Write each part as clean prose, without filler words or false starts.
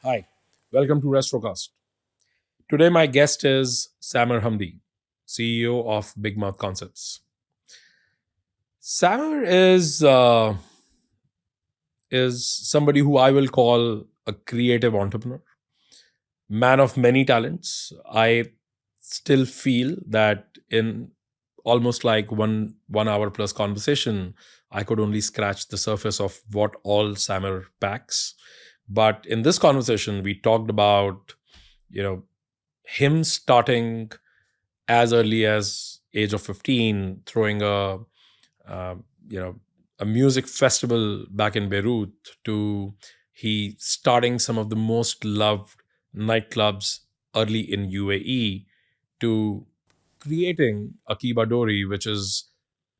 Hi, welcome to Restrocast. Today, my guest is Samer Hamdi, CEO of Big Mouth Concepts. Samer is somebody who I will call a creative entrepreneur, man of many talents. I still feel that in almost like one hour plus conversation, I could only scratch the surface of what all Samer packs. But in this conversation, we talked about you know him starting as early as age of 15, throwing uh, you know a music festival back in Beirut, to he starting some of the most loved nightclubs early in UAE, to creating Akiba Dori, which is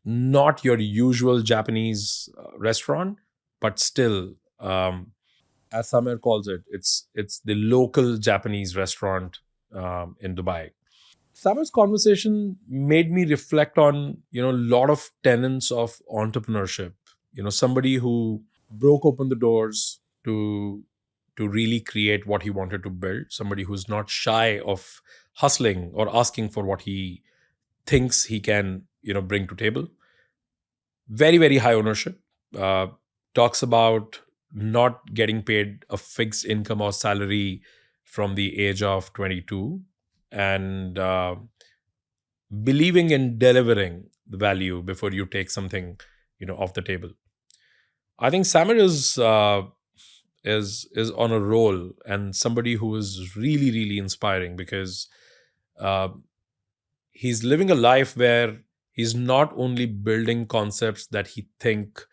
not your usual Japanese restaurant, but still, as Samer calls it, it's the local Japanese restaurant in Dubai. Samer's conversation made me reflect on a lot of tenets of entrepreneurship. Somebody who broke open the doors to really create what he wanted to build. Somebody who's not shy of hustling or asking for what he thinks he can bring to table. Very very high ownership. Uh, Talks about not getting paid a fixed income or salary from the age of 22, and believing in delivering the value before you take something off the table. I think Samer is on a roll, and somebody who is really really inspiring, because uh, he's living a life where he's not only building concepts that he think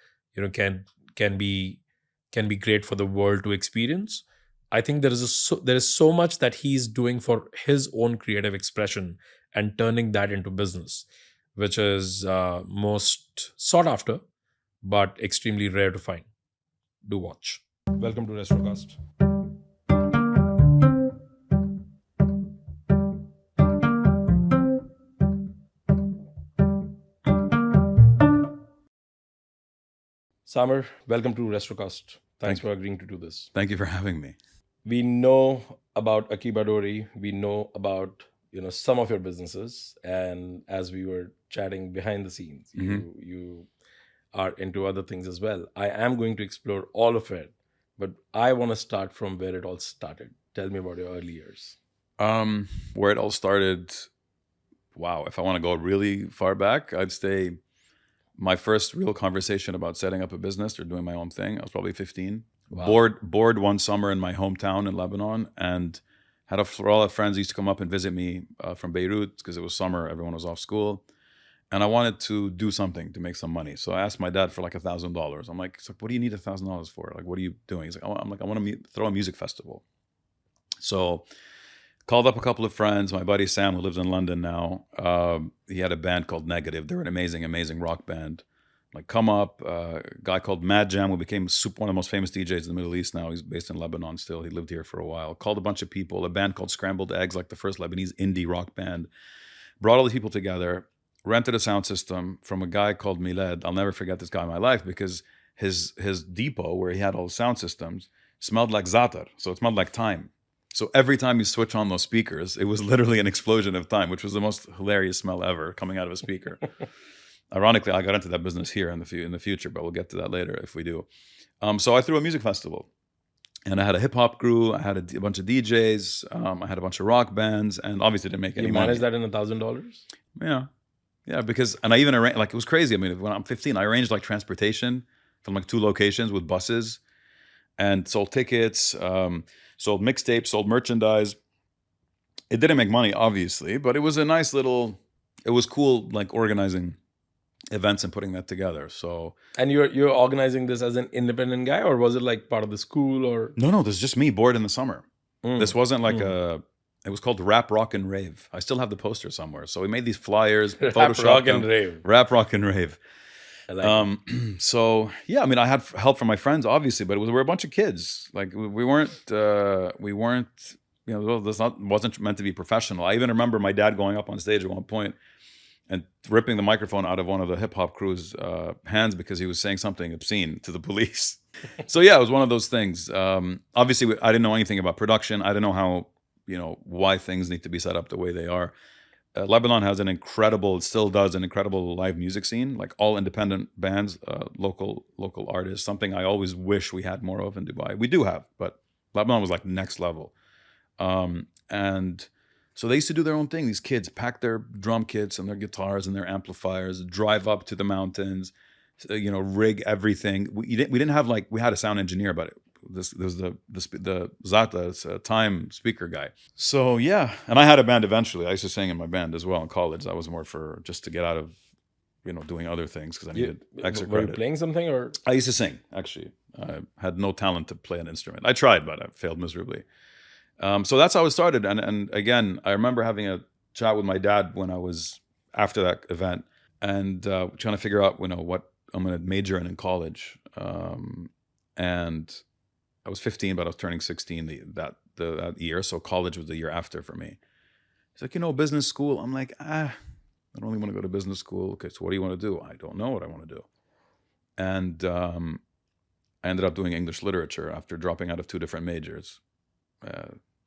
can be can be great for the world to experience. I think there is so much that he's doing for his own creative expression and turning that into business, which is most sought after but extremely rare to find. Do watch. Welcome to Restrocast. Samer, welcome to Restrocast. Thanks Thank for agreeing to do this. thank you for having me. We know about Akiba Dori. We know about some of your businesses, and as we were chatting behind the scenes, hmm you are into other things as well. I am going to explore all of it, but I want to start from where it all started. Tell me about your early years. Where it all started, wow, if I want to go really far back, I'd say my first real conversation about setting up a business or doing my own thing, I was probably 15. Wow. Bored one summer in my hometown in Lebanon, and had a lot of friends used to come up and visit me from Beirut because it was summer, everyone was off school. And I wanted to do something to make some money. So I asked my dad for like $1,000. I'm like, he's like, what do you need $1,000 for? Like, what are you doing? He's like, oh, I'm like, I want to throw a music festival. So called up a couple of friends. My buddy Sam, who lives in London now, he had a band called Negative. They're an amazing, amazing rock band. Like, come up. A guy called Mad Jam, who became one of the most famous DJs in the Middle East now. He's based in Lebanon still. He lived here for a while. Called a bunch of people. A band called Scrambled Eggs, like the first Lebanese indie rock band. Brought all these people together. Rented a sound system from a guy called Miled. I'll never forget this guy in my life because his depot where he had all the sound systems smelled like zatar. So it smelled like time. So every time you switch on those speakers, it was literally an explosion of time, which was the most hilarious smell ever coming out of a speaker. Ironically, I got into that business here in the future, but we'll get to that later if we do. So I threw a music festival, and I had a hip hop crew. I had a bunch of DJs. I had a bunch of rock bands, and obviously didn't make any You money. managed that in $1,000? Yeah, yeah, because and I even arranged, like, it was crazy. I mean, when I'm 15, I arranged like transportation from like 2 locations with buses, and sold tickets, sold mixtapes, sold merchandise. It didn't make money, obviously, but it was a nice little. It was cool, like organizing events and putting that together. So And you're organizing this as an independent guy, or was it like part of the school, or? no, this is just me bored in the summer. This Mm, wasn't like mm. a. It was called Rap Rock and Rave. I still have the poster somewhere. So we made these flyers, Rap, photoshopped rock, and them. rave. Rap Rock and Rave. I like it. So yeah, I mean, I had help from my friends, obviously, but we were a bunch of kids. Like we weren't, this wasn't meant to be professional. I even remember my dad going up on stage at one point and ripping the microphone out of one of the hip hop crew's hands because he was saying something obscene to the police. So yeah, it was one of those things. Obviously, I didn't know anything about production. I didn't know how, why things need to be set up the way they are. Lebanon has an incredible, still does an incredible live music scene, like all independent bands, local artists. Something I always wish we had more of in Dubai. We do have, but Lebanon was like next level. And so they used to do their own thing. These kids pack their drum kits and their guitars and their amplifiers, drive up to the mountains, rig everything. We didn't have we had a sound engineer, but there was the Zata, time speaker guy. So yeah, and I had a band eventually. I used to sing in my band as well in college. That was more for just to get out of, doing other things because I needed extra credit. Were you playing something or? I used to sing, actually. I had no talent to play an instrument. I tried, but I failed miserably. So that's how it started. And again, I remember having a chat with my dad when I was after that event and trying to figure out, what I'm going to major in college. And I was 15, but I was turning 16 that year. So college was the year after for me. He's like, business school. I'm like, I don't really want to go to business school. Okay, so what do you want to do? I don't know what I want to do. And I ended up doing English literature after dropping out of 2 different majors.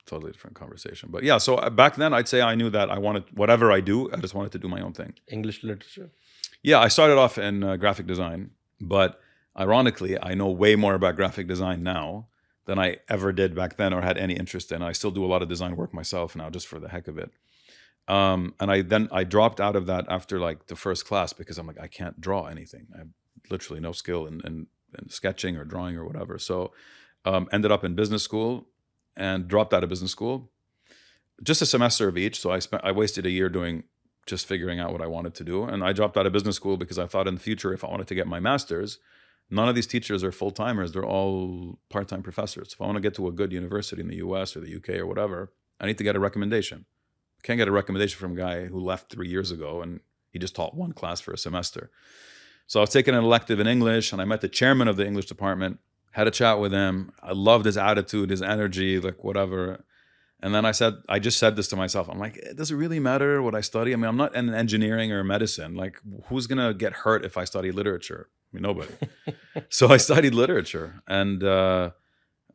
Totally different conversation. But yeah, so back then I'd say I knew that I wanted, whatever I do, I just wanted to do my own thing. English literature? Yeah, I started off in graphic design, but ironically, I know way more about graphic design now than I ever did back then or had any interest in. I still do a lot of design work myself now just for the heck of it. And I dropped out of that after the first class because I'm like, I can't draw anything. I have literally no skill in sketching or drawing or whatever. So ended up in business school and dropped out of business school. Just a semester of each. So I wasted a year just figuring out what I wanted to do. And I dropped out of business school because I thought in the future, if I wanted to get my master's, none of these teachers are full-timers. They're all part-time professors. If I want to get to a good university in the US or the UK or whatever, I need to get a recommendation. I can't get a recommendation from a guy who left 3 years ago and he just taught 1 class for a semester. So I was taking an elective in English and I met the chairman of the English department, had a chat with him. I loved his attitude, his energy, whatever. And then I just said this to myself. I'm like, does it really matter what I study? I mean, I'm not in engineering or medicine. Who's going to get hurt if I study literature? I mean, nobody. So I studied literature. And I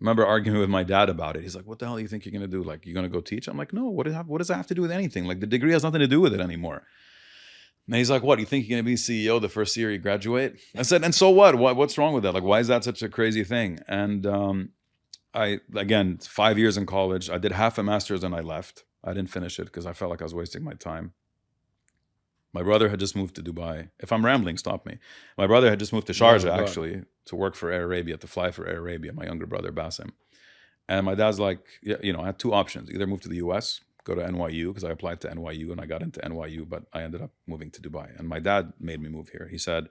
remember arguing with my dad about it. He's like, what the hell do you think you're going to do? You're going to go teach? I'm like, no, what does that have to do with anything? The degree has nothing to do with it anymore. And he's like, what, you think you're going to be CEO the first year you graduate? I said, and so what? What's wrong with that? Why is that such a crazy thing? And again, 5 years in college, I did half a master's and I left. I didn't finish it because I felt like I was wasting my time. My brother had just moved to Dubai. If I'm rambling, stop me. My brother had just moved to Sharjah, actually, to work for Air Arabia, to fly for Air Arabia, my younger brother, Basim. And my dad's like, I had 2 options. Either move to the US, go to NYU, because I applied to NYU and I got into NYU, but I ended up moving to Dubai. And my dad made me move here. He said,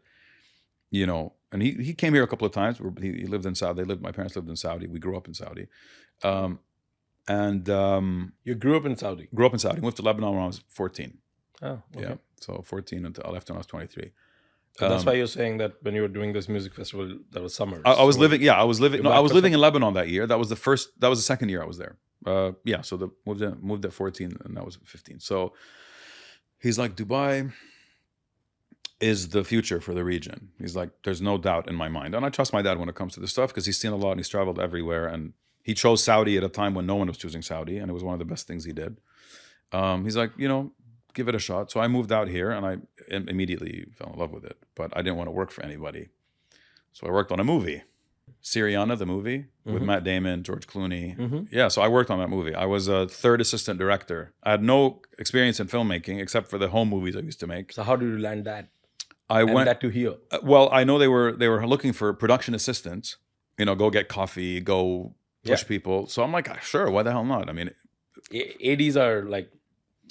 and he came here a couple of times. He lived in Saudi. My parents lived in Saudi. We grew up in Saudi. You grew up in Saudi? Grew up in Saudi. Moved to Lebanon when I was 14. Oh, okay. Yeah. So 14 until I left when I was 23. So that's why you're saying that when you were doing this music festival, that was summer. I was living in Lebanon that year. That was the second year I was there. So moved at 14 and that was 15. So he's like, Dubai is the future for the region. He's like, there's no doubt in my mind. And I trust my dad when it comes to this stuff because he's seen a lot and he's traveled everywhere. And he chose Saudi at a time when no one was choosing Saudi. And it was one of the best things he did. He's like, give it a shot. So I moved out here and I immediately fell in love with it. But I didn't want to work for anybody. So I worked on a movie. Syriana, the movie, with Matt Damon, George Clooney. Mm-hmm. Yeah, so I worked on that movie. I was a 3rd assistant director. I had no experience in filmmaking except for the home movies I used to make. So how did you land that? I went that to here. Well, I know they were looking for production assistants. Go get coffee, go push people. So I'm like, sure, why the hell not? I mean, ADs are like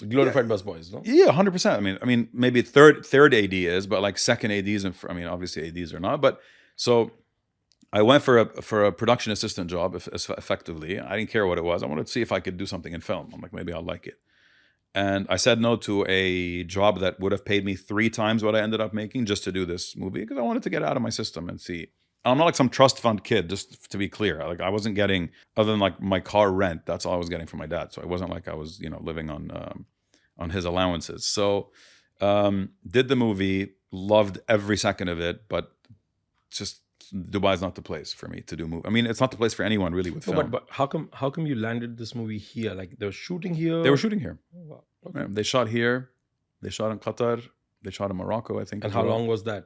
glorified busboys, no? Yeah, 100%. I mean, maybe third AD is, but second ADs and obviously ADs are not. But so I went for a production assistant job, effectively. I didn't care what it was. I wanted to see if I could do something in film. I'm like, maybe I'll like it. And I said no to a job that would have paid me 3 times what I ended up making just to do this movie because I wanted to get out of my system and see. I'm not like some trust fund kid, just to be clear. I wasn't getting, other than my car rent, that's all I was getting from my dad. So it wasn't like I was, living on his allowances. So Did the movie, loved every second of it, but just Dubai is not the place for me to do movie. I mean, it's not the place for anyone really with No, film. but how come you landed this movie here? Like they were shooting here. They were shooting here. Oh, wow. Okay. Right. They shot here. They shot in Qatar. They shot in Morocco, I think. And as how well. long was that?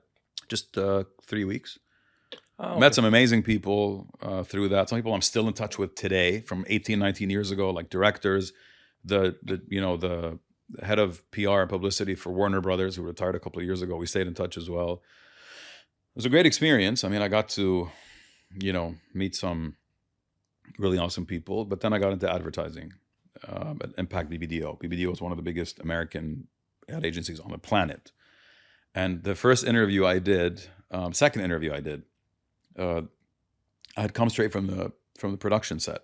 Just 3 weeks. Oh, Met some amazing people through that. Some people I'm still in touch with today from 18, 19 years ago, like directors, the head of PR and publicity for Warner Brothers, who retired a couple of years ago. We stayed in touch as well. It was a great experience. I mean, I got to, meet some really awesome people, but then I got into advertising at Impact BBDO. BBDO is one of the biggest American ad agencies on the planet. And the first interview I did, second interview I did, I had come straight from the production set.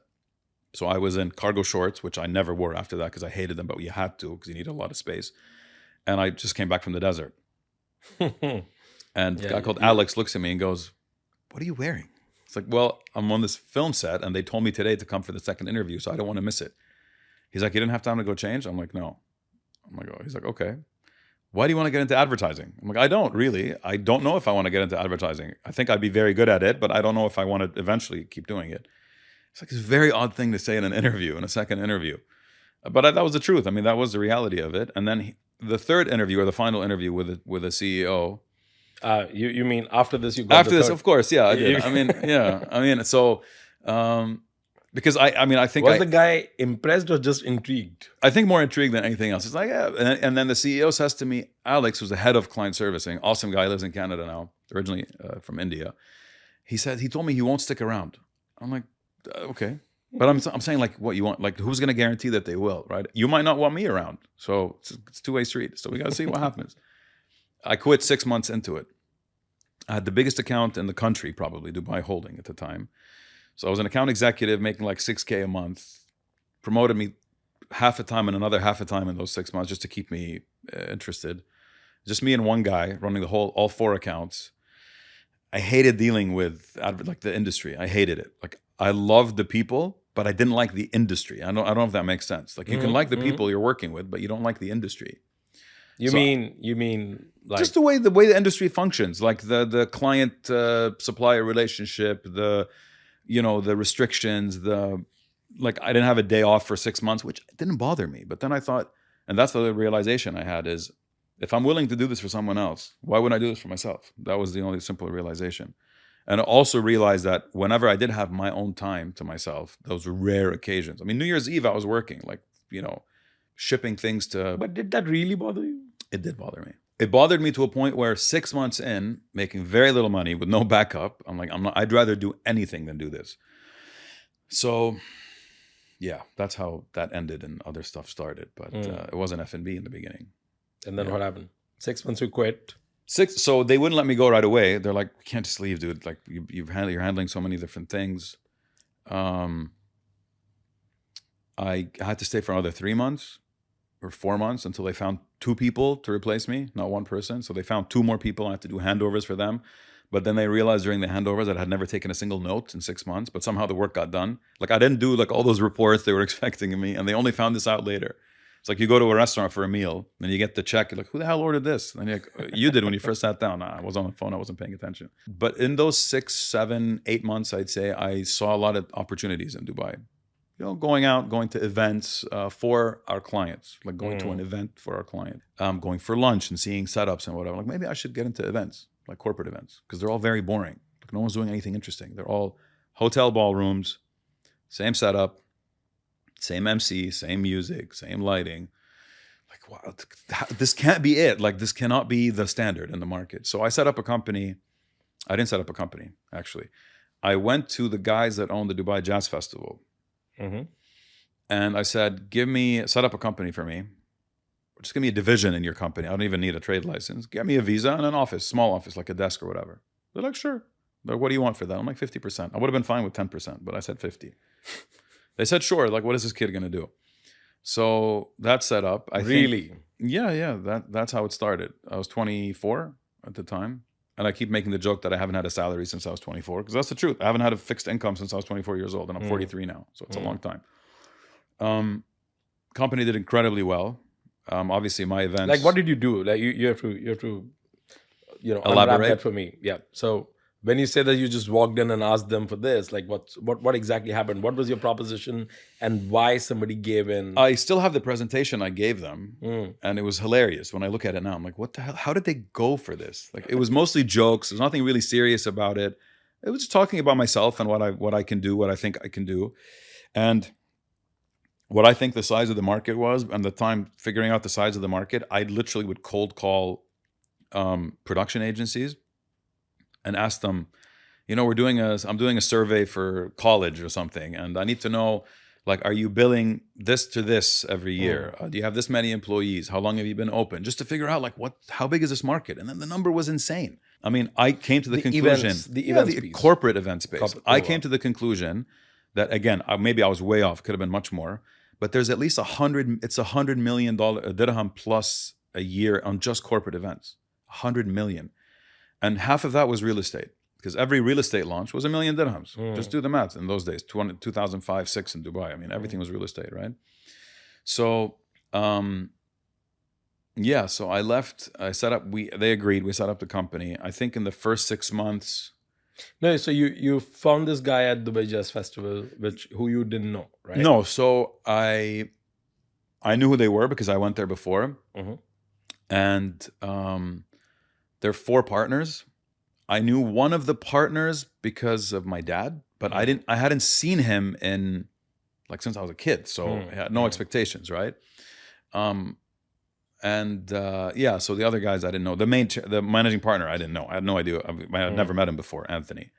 So I was in cargo shorts, which I never wore after that because I hated them, but you had to because you need a lot of space. And I just came back from the desert. And a guy called Alex looks at me and goes, "What are you wearing?" It's like, "Well, I'm on this film set and they told me today to come for the second interview, so I don't want to miss it." He's like, "You didn't have time to go change?" I'm like, "No." I'm like, "Oh." He's like, "Okay. Why do you want to get into advertising?" I'm like, "I don't really. I don't know if I want to get into advertising. I think I'd be very good at it, but I don't know if I want to eventually keep doing it." It's like, it's a very odd thing to say in an interview, in a second interview. But that was the truth. I mean, that was the reality of it. And then the third interview, or the final interview with a CEO. You mean after this you got After this, of course, yeah, I did. I mean, yeah. I mean, so because I think was the guy impressed or just intrigued? I think more intrigued than anything else. It's like, yeah. And then the CEO says to me, Alex, who's the head of client servicing, awesome guy, lives in Canada now, originally from India. He told me he won't stick around. I'm like, okay. But I'm saying, like, what you want, like, who's going to guarantee that they will, right? You might not want me around. So it's two-way street. So we got to see what happens. I quit 6 months into it. I had the biggest account in the country, probably, Dubai Holding at the time. So I was an account executive making like $6,000 a month, promoted me half a time and another half a time in those 6 months just to keep me interested. Just me and one guy running all 4 accounts. I hated dealing with like the industry. I hated it. Like, I loved the people, but I didn't like the industry. I don't know if that makes sense. Like, you can like the people you're working with, but you don't like the industry. You mean like just the way the industry functions, like the client supplier relationship, the restrictions, like I didn't have a day off for 6 months, which didn't bother me. But then I thought, and that's the realization I had, is if I'm willing to do this for someone else, why wouldn't I do this for myself? That was the only simple realization. And I also realized that whenever I did have my own time to myself, those rare occasions. I mean, New Year's Eve, I was working, like, shipping things to... But did that really bother you? It did bother me. It bothered me to a point where 6 months in, making very little money with no backup, I'm like, I'd rather do anything than do this. So, yeah, that's how that ended and other stuff started. But it wasn't F&B in the beginning. And then what happened? 6 months you quit. So they wouldn't let me go right away. They're like, "You can't just leave, dude. Like, you're handling so many different things." I had to stay for another 3 months or 4 months until they found 2 people to replace me, not 1 person. So they found 2 more people. I had to do handovers for them. But then they realized during the handovers that I had never taken a single note in 6 months, but somehow the work got done. Like, I didn't do like all those reports they were expecting of me, and they only found this out later. It's like you go to a restaurant for a meal, and you get the check. You're like, "Who the hell ordered this?" And you're like, "You did when you first sat down." Nah, I was on the phone. I wasn't paying attention. But in those 6, 7, 8 months, I'd say I saw a lot of opportunities in Dubai. Going out, going to events for our clients, like going to an event for our client, going for lunch and seeing setups and whatever. Like, maybe I should get into events, like corporate events, because they're all very boring. Like, no one's doing anything interesting. They're all hotel ballrooms, same setup, same MC, same music, same lighting. Like, wow, this can't be it. Like, this cannot be the standard in the market. So I set up a company. I didn't set up a company, actually. I went to the guys that own the Dubai Jazz Festival. Mm-hmm. And I said, set up a company for me. Just give me a division in your company. I don't even need a trade license. Get me a visa and an office, small office, like a desk or whatever. They're like, "Sure." They're like, "What do you want for that?" I'm like, 50%. I would have been fine with 10%, but I said 50. They said, "Sure." Like, what is this kid going to do? So that set up. Really? Yeah. That's how it started. I was 24 at the time. And I keep making the joke that I haven't had a salary since I was 24, because that's the truth. I haven't had a fixed income since I was 24 years old, and I'm 43 now. So it's a long time. Company did incredibly well. Obviously, my events. Like, what did you do? Like, you have to unwrap Elaborate? that for me. Yeah. So when you say that you just walked in and asked them for this, like, what exactly happened? What was your proposition, and why somebody gave in? I still have the presentation I gave them, Mm. and it was hilarious. When I look at it now, I'm like, what the hell? How did they go for this? Like, it was mostly jokes. There's nothing really serious about it. It was just talking about myself and what I can do, what I think I can do, and what I think the size of the market was. And the time figuring out the size of the market, I literally would cold call production agencies and ask them, I'm doing a survey for college or something, and I need to know, like, are you billing this to this every year? Do you have this many employees? How long have you been open? Just to figure out, like, how big is this market? And then the number was insane. I mean, I came to the conclusion, the corporate event space. I came to the conclusion that, again, maybe I was way off. Could have been much more, but there's at least $100 million dirham plus a year on just corporate events. 100 million, and half of that was real estate. Because every real estate launch was $1 million dirhams. Just do the math in those days, 2005, 6 in Dubai. I mean, everything was real estate, right? So, so I left. I set up. They agreed. We set up the company. I think in the first 6 months. No, so you found this guy at Dubai Jazz Festival, who you didn't know, right? No, so I knew who they were because I went there before, and they're 4 partners. I knew one of the partners because of my dad, but I hadn't seen him in, like, since I was a kid, so I had no expectations, right? So the other guys I didn't know. The managing partner I didn't know. I had no idea. I had never met him before, Anthony.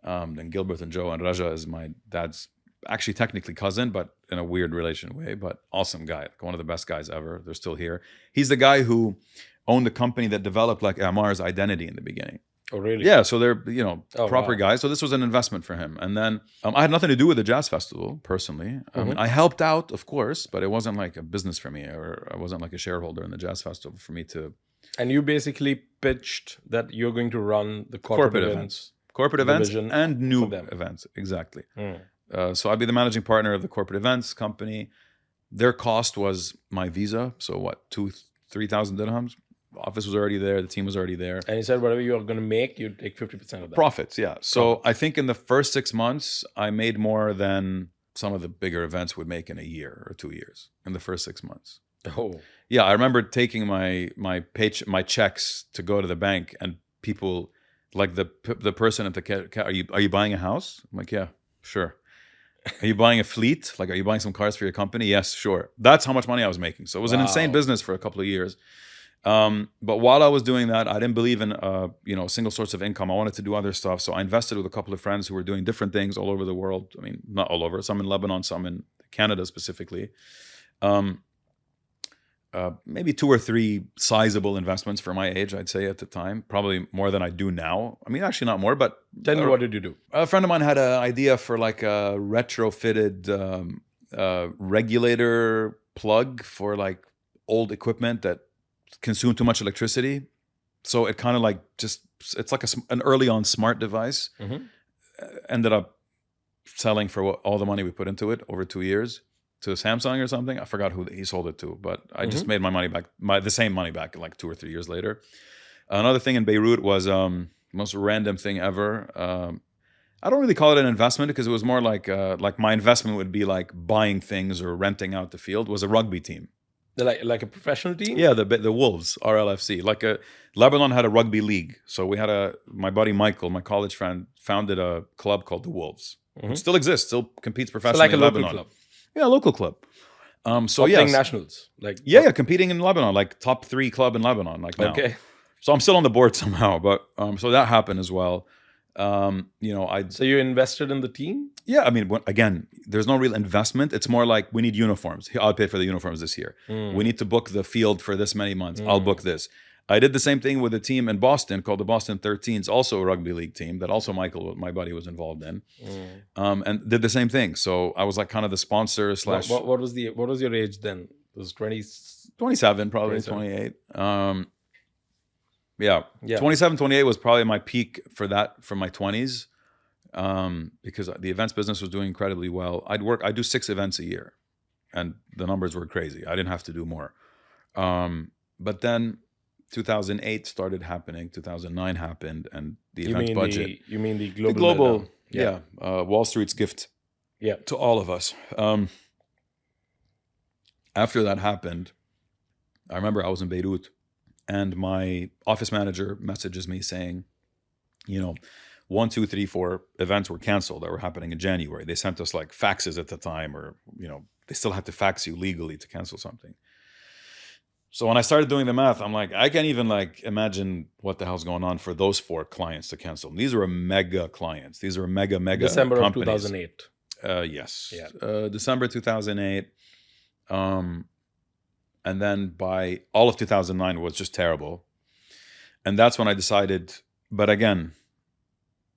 Then Gilbert and Joe, and Raja is my dad's actually technically cousin, but in a weird relation way, but awesome guy, like one of the best guys ever. They're still here. He's the guy who owned the company that developed, like, Amar's identity in the beginning. Oh, really? Yeah, so they're proper guys. So this was an investment for him. And then I had nothing to do with the jazz festival personally. I helped out, of course, but it wasn't like a business for me, or I wasn't like a shareholder in the jazz festival for me to. And you basically pitched that you're going to run the corporate events and new events, exactly. So I'd be the managing partner of the corporate events company. Their cost was my visa. So what, 2,000-3,000 dirhams. Office was already there. The team was already there. And you said whatever you're going to make, you take 50% of that. Profits, yeah. So I think in the first 6 months, I made more than some of the bigger events would make in a year or 2 years in the first 6 months. Oh. Yeah, I remember taking my checks to go to the bank, and people, like the person at the are you buying a house? I'm like, yeah, sure. Are you buying a fleet? Like, are you buying some cars for your company? Yes, sure. That's how much money I was making. So it was an insane business for a couple of years. But while I was doing that, I didn't believe in single source of income. I wanted to do other stuff. So I invested with a couple of friends who were doing different things all over the world. I mean, not all over, some in Lebanon, some in Canada specifically. Maybe 2 or 3 sizable investments for my age, I'd say at the time. Probably more than I do now. I mean, actually not more, but... Tell me, what did you do? A friend of mine had an idea for, like, a retrofitted regulator plug for, like, old equipment that consume too much electricity. So it kind of like it's like an early on smart device. Ended up selling for all the money we put into it over 2 years to Samsung or something. I forgot who he sold it to, but I just made my money back, the same money back, like 2 or 3 years later. Another thing in Beirut was most random thing ever. I don't really call it an investment because it was more like my investment would be like buying things or renting out the field. Was a rugby team. Like a professional team? Yeah, the Wolves, RLFC. Lebanon had a rugby league. So we had my buddy Michael, my college friend, founded a club called the Wolves. It still exists, still competes professionally in Lebanon. Local club. Yeah, local club. Playing nationals. Competing in Lebanon, like top 3 club in Lebanon, like now. Okay. So I'm still on the board somehow, but so that happened as well. So you invested in the team? Yeah, I mean, again, there's no real investment. It's more like, we need uniforms. I'll pay for the uniforms this year. We need to book the field for this many months. I'll book this. I did the same thing with a team in Boston called the Boston 13s, also a rugby league team that also Michael, my buddy, was involved in, and did the same thing. So I was like kind of the sponsor slash. What was your age then? It was 27, probably 28. Yeah. 27, 28 was probably my peak for my 20s, because the events business was doing incredibly well. I'd do 6 events a year, and the numbers were crazy. I didn't have to do more. But then 2008 started happening, 2009 happened, and the You event mean budget. you mean the The global global, meltdown? yeah, Wall Street's gift Yeah. to all of us. After that happened, I remember I was in Beirut, and my office manager messages me saying, you know, 1, 2, 3, 4 events were canceled that were happening in January. They sent us like faxes at the time, or, you know, they still had to fax you legally to cancel something. So when I started doing the math, I'm like, I can't even like imagine what the hell's going on for those 4 clients to cancel. These are mega clients. These are mega December of companies. 2008. Yes. Yeah. December 2008. And then by all of 2009 was just terrible. And that's when I decided, but again,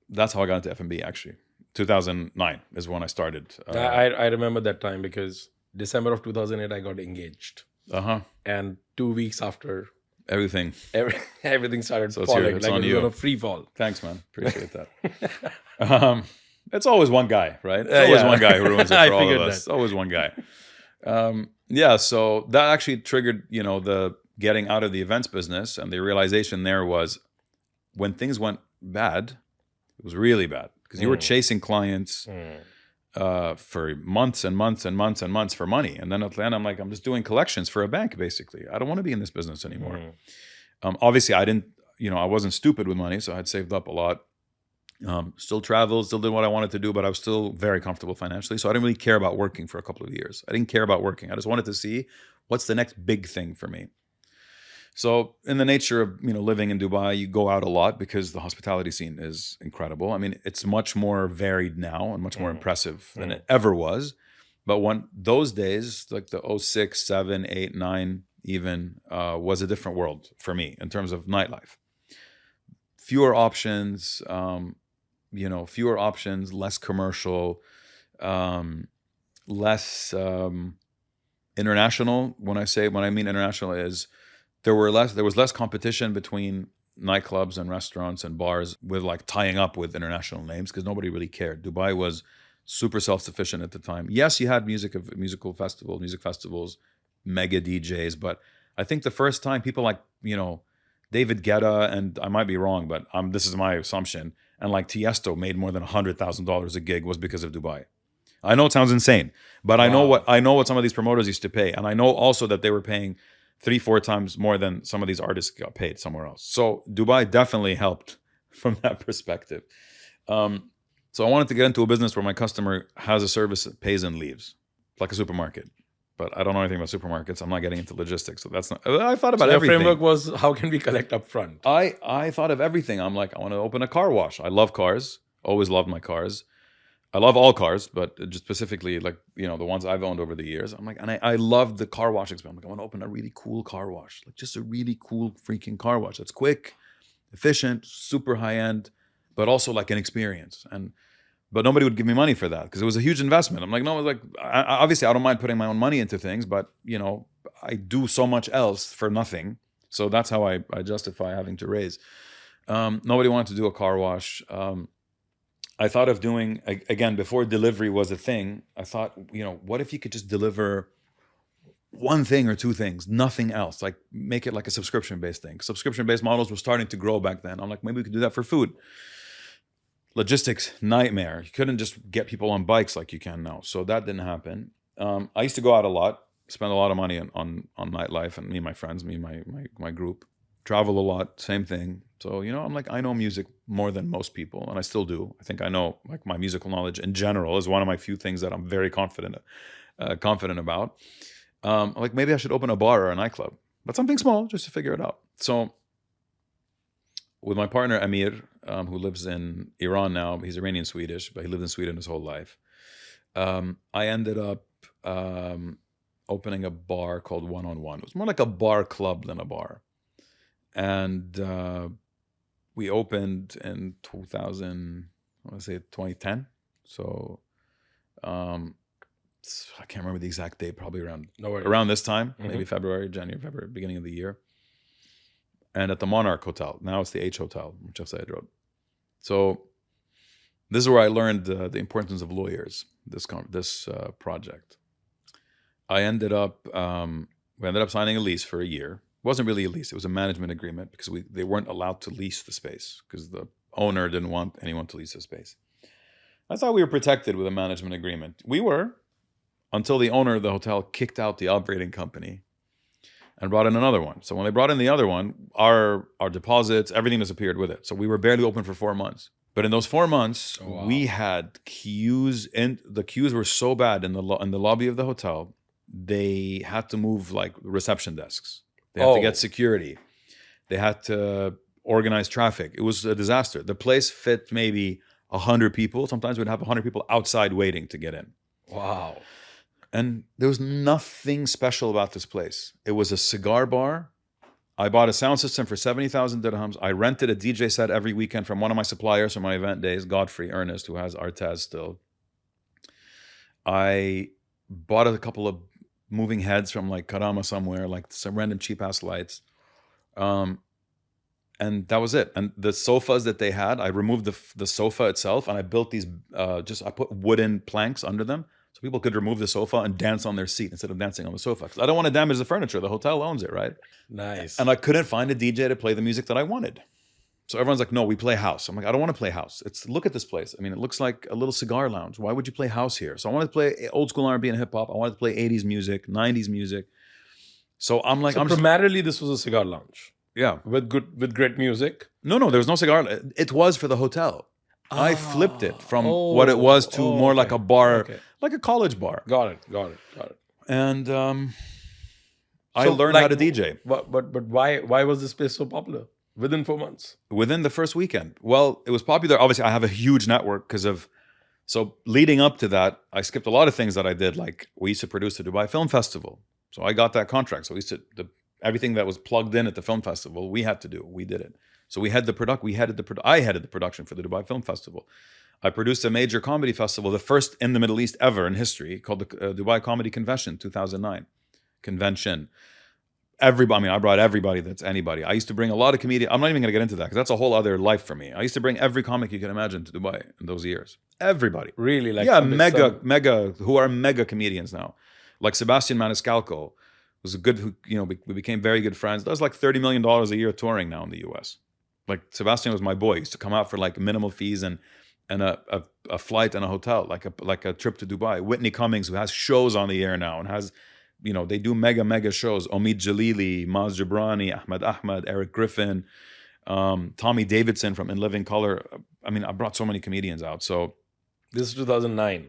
that's how I got into F&B actually. 2009 is when I started. I remember that time because December of 2008 I got engaged. And 2 weeks after, everything started So falling. it's Like on it was you. on a free fall. Thanks, man. Appreciate that. It's always one guy, right? It's always one guy who ruins it I for all of figured us. that. It's always one guy. Yeah, so that actually triggered, you know, the getting out of the events business, and the realization there was when things went bad, it was really bad because you were chasing clients for months and months and months and months for money, and then at the end, I'm like, I'm just doing collections for a bank basically. I don't want to be in this business anymore. Obviously, I didn't, you know, I wasn't stupid with money, so I had saved up a lot. Still traveled, still did what I wanted to do, but I was still very comfortable financially. So I didn't really care about working for a couple of years. I didn't care about working. I just wanted to see what's the next big thing for me. So in the nature of, you know, living in Dubai, you go out a lot because the hospitality scene is incredible. I mean, it's much more varied now and much more impressive than it ever was. But when those days, like the 06, 7, 8, 9 even, was a different world for me in terms of nightlife. Fewer options, fewer options, less commercial, less international. When I mean international is there was less competition between nightclubs and restaurants and bars with like tying up with international names because nobody really cared. Dubai was super self-sufficient at the time. Yes, you had music festivals, mega DJs, but I think the first time people like, you know, David Guetta, and I might be wrong, but this is my assumption, and like Tiesto made more than $100,000 a gig was because of Dubai. I know it sounds insane, but I know what some of these promoters used to pay, and I know also that they were paying 3-4 times more than some of these artists got paid somewhere else. So Dubai definitely helped from that perspective. So I wanted to get into a business where my customer has a service that pays and leaves, like a supermarket. But I don't know anything about supermarkets. I'm not getting into logistics, so that's not. I thought about everything. The framework was how can we collect upfront? I thought of everything. I'm like, I want to open a car wash. I love cars. Always loved my cars. I love all cars, but just specifically, like, you know, the ones I've owned over the years. I'm like, and I love the car wash experience. I'm like, I want to open a really cool car wash, like just a really cool freaking car wash that's quick, efficient, super high end, but also like an experience. But nobody would give me money for that because it was a huge investment. I'm like, no, like obviously I don't mind putting my own money into things, but you know, I do so much else for nothing. So that's how I justify having to raise. Nobody wanted to do a car wash. I thought of doing, again, before delivery was a thing, I thought, you know, what if you could just deliver one thing or two things, nothing else, like make it like a subscription-based thing. Subscription-based models were starting to grow back then. I'm like, maybe we could do that for food. Logistics, nightmare. You couldn't just get people on bikes like you can now. So that didn't happen. I used to go out a lot, spend a lot of money on nightlife, and me and my friends, my group, travel a lot, same thing. So, you know, I'm like, I know music more than most people, and I still do. I think I know, like, my musical knowledge in general is one of my few things that I'm very confident about. Like, maybe I should open a bar or a nightclub, but something small just to figure it out. So with my partner, Amir, who lives in Iran now, he's Iranian Swedish, but he lived in Sweden his whole life. I ended up opening a bar called One on One. It was more like a bar club than a bar. And we opened in 2010. So I can't remember the exact date, probably around this time, maybe January, February, beginning of the year. And at the Monarch Hotel. Now it's the H Hotel, which I said I wrote. So this is where I learned the importance of lawyers, this project. I ended up We ended up signing a lease for a year. It wasn't really a lease. It was a management agreement because they weren't allowed to lease the space because the owner didn't want anyone to lease the space. I thought we were protected with a management agreement. We were, until the owner of the hotel kicked out the operating company and brought in another one. So when they brought in the other one, our deposits, everything disappeared with it. So we were barely open for 4 months. But in those 4 months, we had queues, and the queues were so bad in the lobby of the hotel, they had to move like reception desks. They had to get security. They had to organize traffic. It was a disaster. The place fit maybe 100 people. Sometimes we'd have 100 people outside waiting to get in. Wow. And there was nothing special about this place. It was a cigar bar. I bought a sound system for 70,000 dirhams. I rented a DJ set every weekend from one of my suppliers from my event days, Godfrey Ernest, who has Artez still. I bought a couple of moving heads from like Karama somewhere, like some random cheap-ass lights. And that was it. And the sofas that they had, I removed the sofa itself, and I built these, I put wooden planks under them, so people could remove the sofa and dance on their seat instead of dancing on the sofa. Because I don't want to damage the furniture. The hotel owns it, right? Nice. And I couldn't find a DJ to play the music that I wanted. So everyone's like, no, we play house. I'm like, I don't want to play house. Look at this place. I mean, it looks like a little cigar lounge. Why would you play house here? So I wanted to play old school R&B and hip hop. I wanted to play 80s music, 90s music. So I'm like, primarily this was a cigar lounge. Yeah. With great music. No, there was no cigar. It was for the hotel. I flipped it from what it was to more like a bar, like a college bar. Got it. And I learned how to DJ. But why was this place so popular within 4 months? Within the first weekend. Well, it was popular. Obviously, I have a huge network because of. So leading up to that, I skipped a lot of things that I did. Like we used to produce the Dubai Film Festival, so I got that contract. So we used to everything that was plugged in at the film festival, we had to do. We did it. So I headed the production for the Dubai Film Festival. I produced a major comedy festival, the first in the Middle East ever in history, called the Dubai Comedy Convention, 2009. Convention. Everybody, I brought everybody that's anybody. I used to bring a lot of comedians. I'm not even going to get into that because that's a whole other life for me. I used to bring every comic you can imagine to Dubai in those years. Everybody. Really? Like mega, who are mega comedians now. Like Sebastian Maniscalco was we became very good friends. Does like $30 million a year touring now in the US. Like Sebastian was my boy. He used to come out for like minimal fees and a flight and a hotel, like a trip to Dubai. Whitney Cummings, who has shows on the air now and has, they do mega shows. Omid Jalili, Maz Jabrani, Ahmed, Eric Griffin, Tommy Davidson from In Living Color. I mean, I brought so many comedians out. So this is 2009.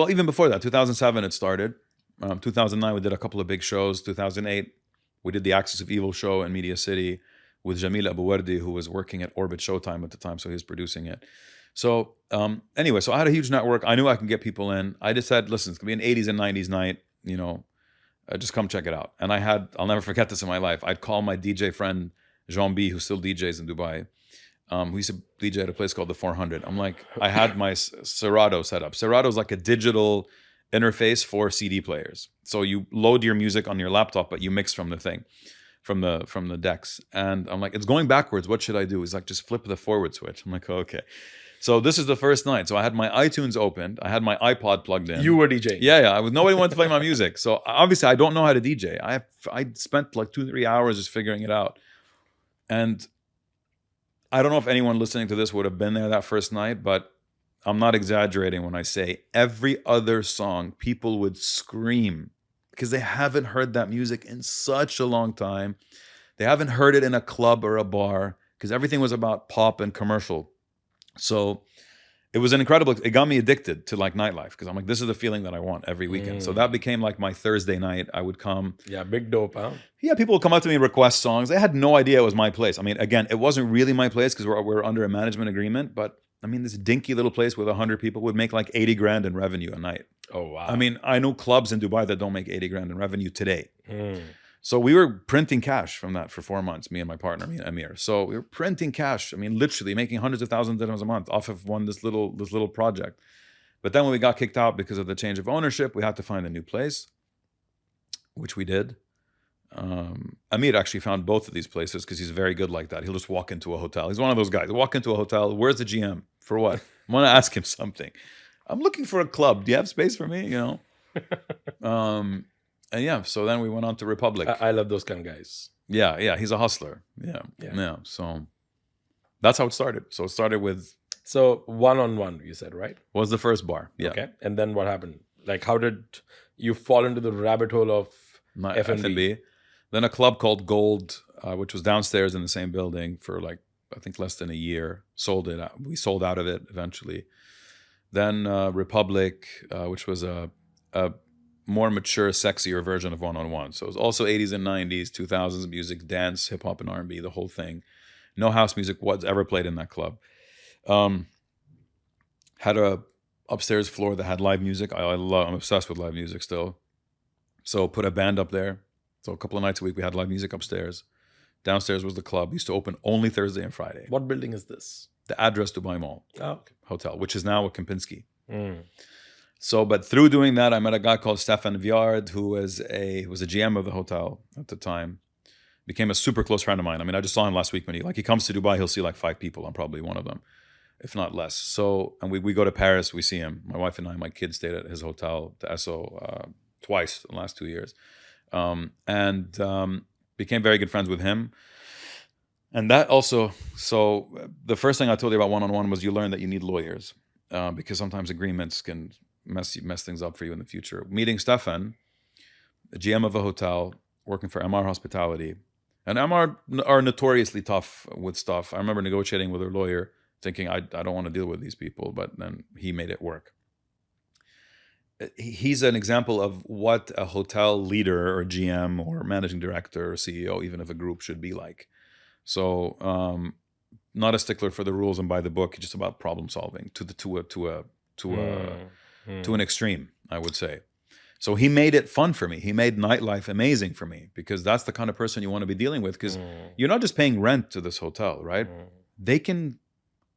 Even before that, 2007 it started. 2009 we did a couple of big shows. 2008 we did the Axis of Evil show in Media City with Jamil Abu Wardi, who was working at Orbit Showtime at the time, so he was producing it. So anyway, so I had a huge network. I knew I can get people in. I just said, listen, it's gonna be an 80s and 90s night, just come check it out. And I'll never forget this in my life. I'd call my DJ friend Jean B, who still DJs in Dubai, who used to DJ at a place called the 400. I'm like, I had my Serato set up. Serato is like a digital interface for CD players. So you load your music on your laptop, but you mix from the thing, from the decks. And I'm like, it's going backwards. What should I do? He's like, just flip the forward switch. I'm like, okay. So this is the first night. So I had my iTunes opened. I had my iPod plugged in. You were DJing. Yeah. Nobody wanted to play my music. So obviously I don't know how to DJ. I spent like 2-3 hours just figuring it out. And I don't know if anyone listening to this would have been there that first night, but I'm not exaggerating when I say every other song people would scream because they haven't heard that music in such a long time. They haven't heard it in a club or a bar because everything was about pop and commercial. So it was it got me addicted to like nightlife because I'm like, this is the feeling that I want every weekend. So that became like my Thursday night. I would come. Yeah, big dope, huh? Yeah, people would come up to me and request songs. They had no idea it was my place. I mean, again, it wasn't really my place because we're under a management agreement, but I mean, this dinky little place with 100 people would make like 80 grand in revenue a night. Oh, wow. I mean, I know clubs in Dubai that don't make 80 grand in revenue today. So we were printing cash from that for 4 months, me and my partner, me and Amir. So we were printing cash. I mean, literally making hundreds of thousands of dirhams a month off of this little project. But then when we got kicked out because of the change of ownership, we had to find a new place, which we did. Amir actually found both of these places because he's very good like that. He'll just walk into a hotel. He's one of those guys. He'll walk into a hotel. Where's the GM? For what? I want to ask him something. I'm looking for a club. Do you have space for me? And yeah, so then we went on to Republic. I love those kind of guys. Yeah, he's a hustler. Yeah. So that's how it started. So it started with So one-on-one, you said, right? was the first bar. Yeah. Okay. And then what happened? Like, how did you fall into the rabbit hole of F&B? F&B. Then a club called Gold, which was downstairs in the same building for like, I think less than a year. Sold it. We sold out of it eventually. Then Republic, which was a more mature, sexier version of one-on-one. So it was also 80s and 90s, 2000s music, dance, hip hop, and R&B, the whole thing. No house music was ever played in that club. Had a upstairs floor that had live music. I'm obsessed with live music still. So put a band up there. So a couple of nights a week we had live music upstairs. Downstairs was the club. Used to open only Thursday and Friday. What building is this? The Address Dubai Mall Hotel, which is now a Kempinski. Mm. So, but through doing that, I met a guy called Stefan Viard, who was a GM of the hotel at the time. Became a super close friend of mine. I mean, I just saw him last week when he comes to Dubai, he'll see like 5 people. I'm probably one of them, if not less. So, and we go to Paris, we see him. My wife and I, my kids stayed at his hotel, the Esso, twice in the last 2 years. Became very good friends with him. And that also, so the first thing I told you about one-on-one was you learn that you need lawyers because sometimes agreements can mess things up for you in the future. Meeting Stefan, the GM of a hotel, working for MR Hospitality. And MR are notoriously tough with stuff. I remember negotiating with a lawyer thinking, I don't want to deal with these people, but then he made it work. He's an example of what a hotel leader or GM or managing director or CEO, even of a group, should be like. So, not a stickler for the rules and by the book, just about problem solving to an extreme, I would say. So he made it fun for me. He made nightlife amazing for me because that's the kind of person you want to be dealing with. Because you're not just paying rent to this hotel, right? They can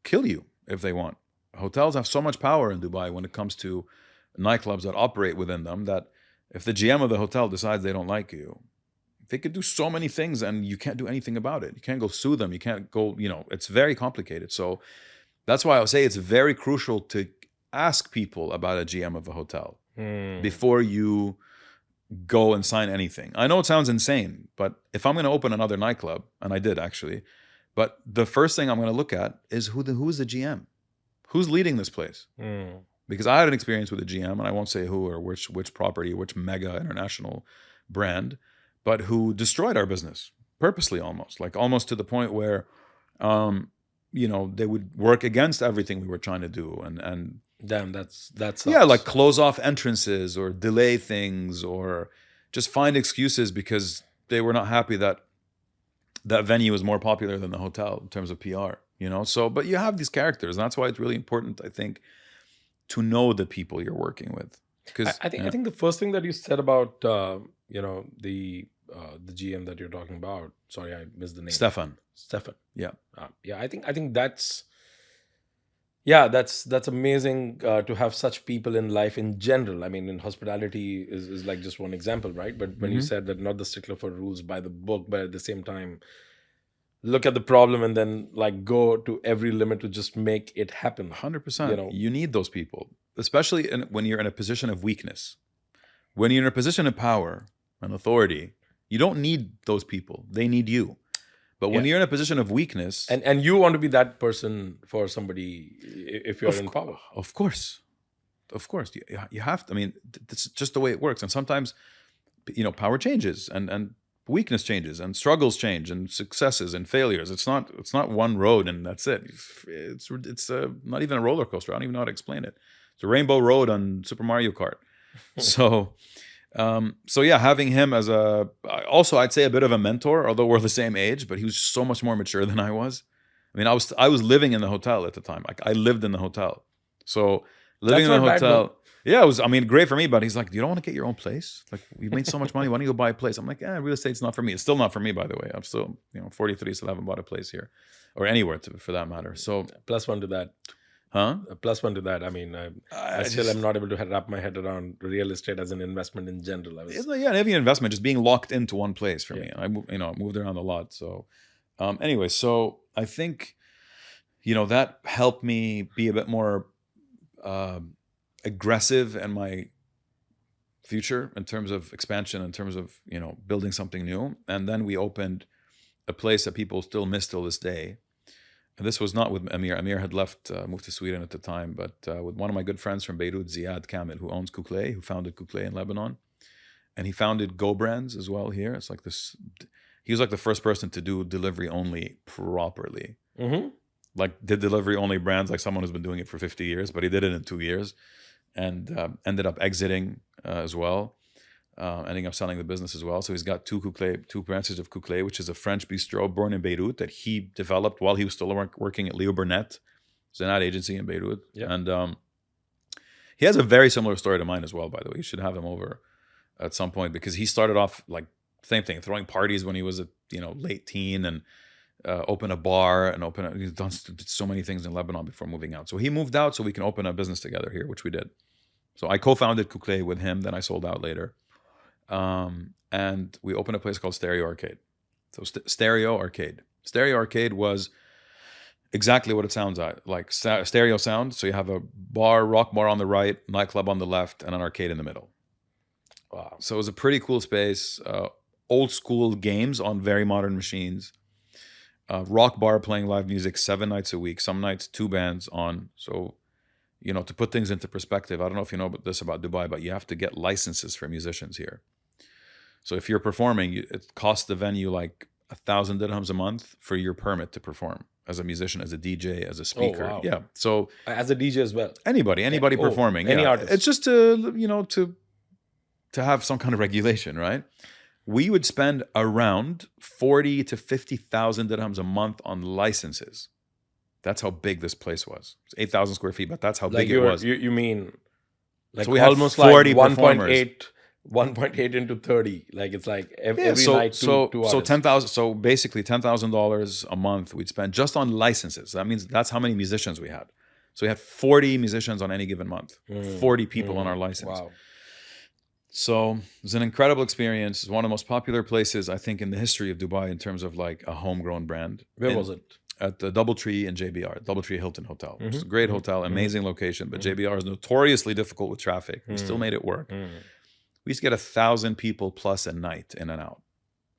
kill you if they want. Hotels have so much power in Dubai when it comes to nightclubs that operate within them that if the GM of the hotel decides they don't like you, they could do so many things and you can't do anything about it. You can't go sue them. You can't go, it's very complicated. So that's why I would say it's very crucial to ask people about a GM of a hotel before you go and sign anything. I know it sounds insane, but if I'm going to open another nightclub, and I did actually, but the first thing I'm going to look at is who is the GM? Who's leading this place? Because I had an experience with a GM, and I won't say who or which property, which mega international brand, but who destroyed our business purposely, almost to the point where, they would work against everything we were trying to do, and damn, that's yeah, like close off entrances or delay things or just find excuses because they were not happy that venue was more popular than the hotel in terms of PR. So, but you have these characters, and that's why it's really important, I think, to know the people you're working with. Because I think the first thing that you said about the GM that you're talking about. Sorry, I missed the name. Stefan. Yeah. I think that's amazing to have such people in life in general. I mean, in hospitality is like just one example, right? But when you said that not the stickler for rules by the book, but at the same time, look at the problem and then like go to every limit to just make it happen. 100%. You need those people, especially when you're in a position of weakness. When you're in a position of power and authority, you don't need those people. They need you. But when you're in a position of weakness... And you want to be that person for somebody if you're in power. Of course. You have to. I mean, it's just the way it works. And sometimes, power changes and weakness changes and struggles change and successes and failures. It's not one road and that's it. It's not even a roller coaster. I don't even know how to explain it. It's a rainbow road on Super Mario Kart. So having him as also I'd say a bit of a mentor, although we're the same age, but he was so much more mature than I was. I mean, I was living in the hotel at the time. Like I lived in the hotel. So living in the hotel, it was, great for me, but he's like, you don't want to get your own place? Like you made so much money. Why don't you go buy a place? I'm like, real estate's not for me. It's still not for me, by the way. I'm still, 43, still haven't bought a place here or anywhere for that matter. So plus one to that. Huh? Plus one to that. I mean, I still am not able to wrap my head around real estate as an investment in general. Having an investment, just being locked into one place for me. I moved around a lot. So anyway, so I think, that helped me be a bit more aggressive in my future in terms of expansion, in terms of, building something new. And then we opened a place that people still miss till this day. And this was not with Amir. Amir had left, moved to Sweden at the time, but with one of my good friends from Beirut, Ziad Kamil, who owns Kouklé, who founded Kouklé in Lebanon. And he founded Go Brands as well here. It's like this, he was like the first person to do delivery only properly. Mm-hmm. Like did delivery only brands like someone who's been doing it for 50 years, but he did it in 2 years and ended up exiting as well. Ending up selling the business as well. So he's got two branches of Kouklé, which is a French bistro born in Beirut that he developed while he was still working at Leo Burnett. It's an ad agency in Beirut. Yeah. And he has a very similar story to mine as well, by the way. You should have him over at some point because he started off like same thing, throwing parties when he was a late teen and open a bar and he's done so many things in Lebanon before moving out. So he moved out so we can open a business together here, which we did. So I co-founded Kouklé with him, then I sold out later. And we opened a place called Stereo Arcade. So Stereo Arcade. Stereo Arcade was exactly what it sounds like, stereo sound. So you have a bar, rock bar on the right, nightclub on the left, and an arcade in the middle. Wow. So it was a pretty cool space. Old school games on very modern machines. Rock bar playing live music 7 nights a week. Some nights 2 bands on. So, to put things into perspective, I don't know if you know this about Dubai, but you have to get licenses for musicians here. So if you're performing, it costs the venue like 1,000 dirhams a month for your permit to perform as a musician, as a DJ, as a speaker. Oh, wow. Yeah. So As a DJ as well. anybody performing. Any yeah. artist. It's just to have some kind of regulation, right? We would spend around 40 to 50,000 dirhams a month on licenses. That's how big this place was. It's 8,000 square feet, but that's how big it was. You mean like So we had almost 40 like performers. 1.8 into 30. Like it's like every night two so artists. 10,000. So basically $10,000 a month we'd spend just on licenses. That means that's how many musicians we had. So we had 40 musicians on any given month. 40 people on our license. Wow. So it was an incredible experience. It's one of the most popular places, I think, in the history of Dubai in terms of like a homegrown brand. Where was it? At the DoubleTree in JBR, DoubleTree Hilton Hotel. It's a great hotel, amazing location, but JBR is notoriously difficult with traffic. We still made it work. We used to get 1,000 people plus a night in and out.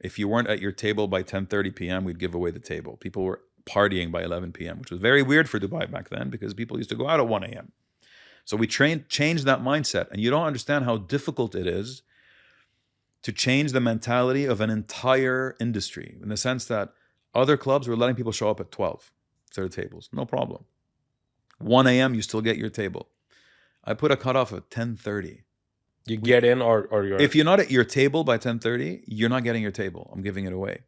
If you weren't at your table by 10:30 p.m., we'd give away the table. People were partying by 11 p.m., which was very weird for Dubai back then because people used to go out at 1 a.m. So we changed that mindset. And you don't understand how difficult it is to change the mentality of an entire industry in the sense that other clubs were letting people show up at 12 to their tables. No problem. 1 a.m., you still get your table. I put a cutoff at 10:30. You get in or you're... If you're not at your table by 10:30, you're not getting your table. I'm giving it away.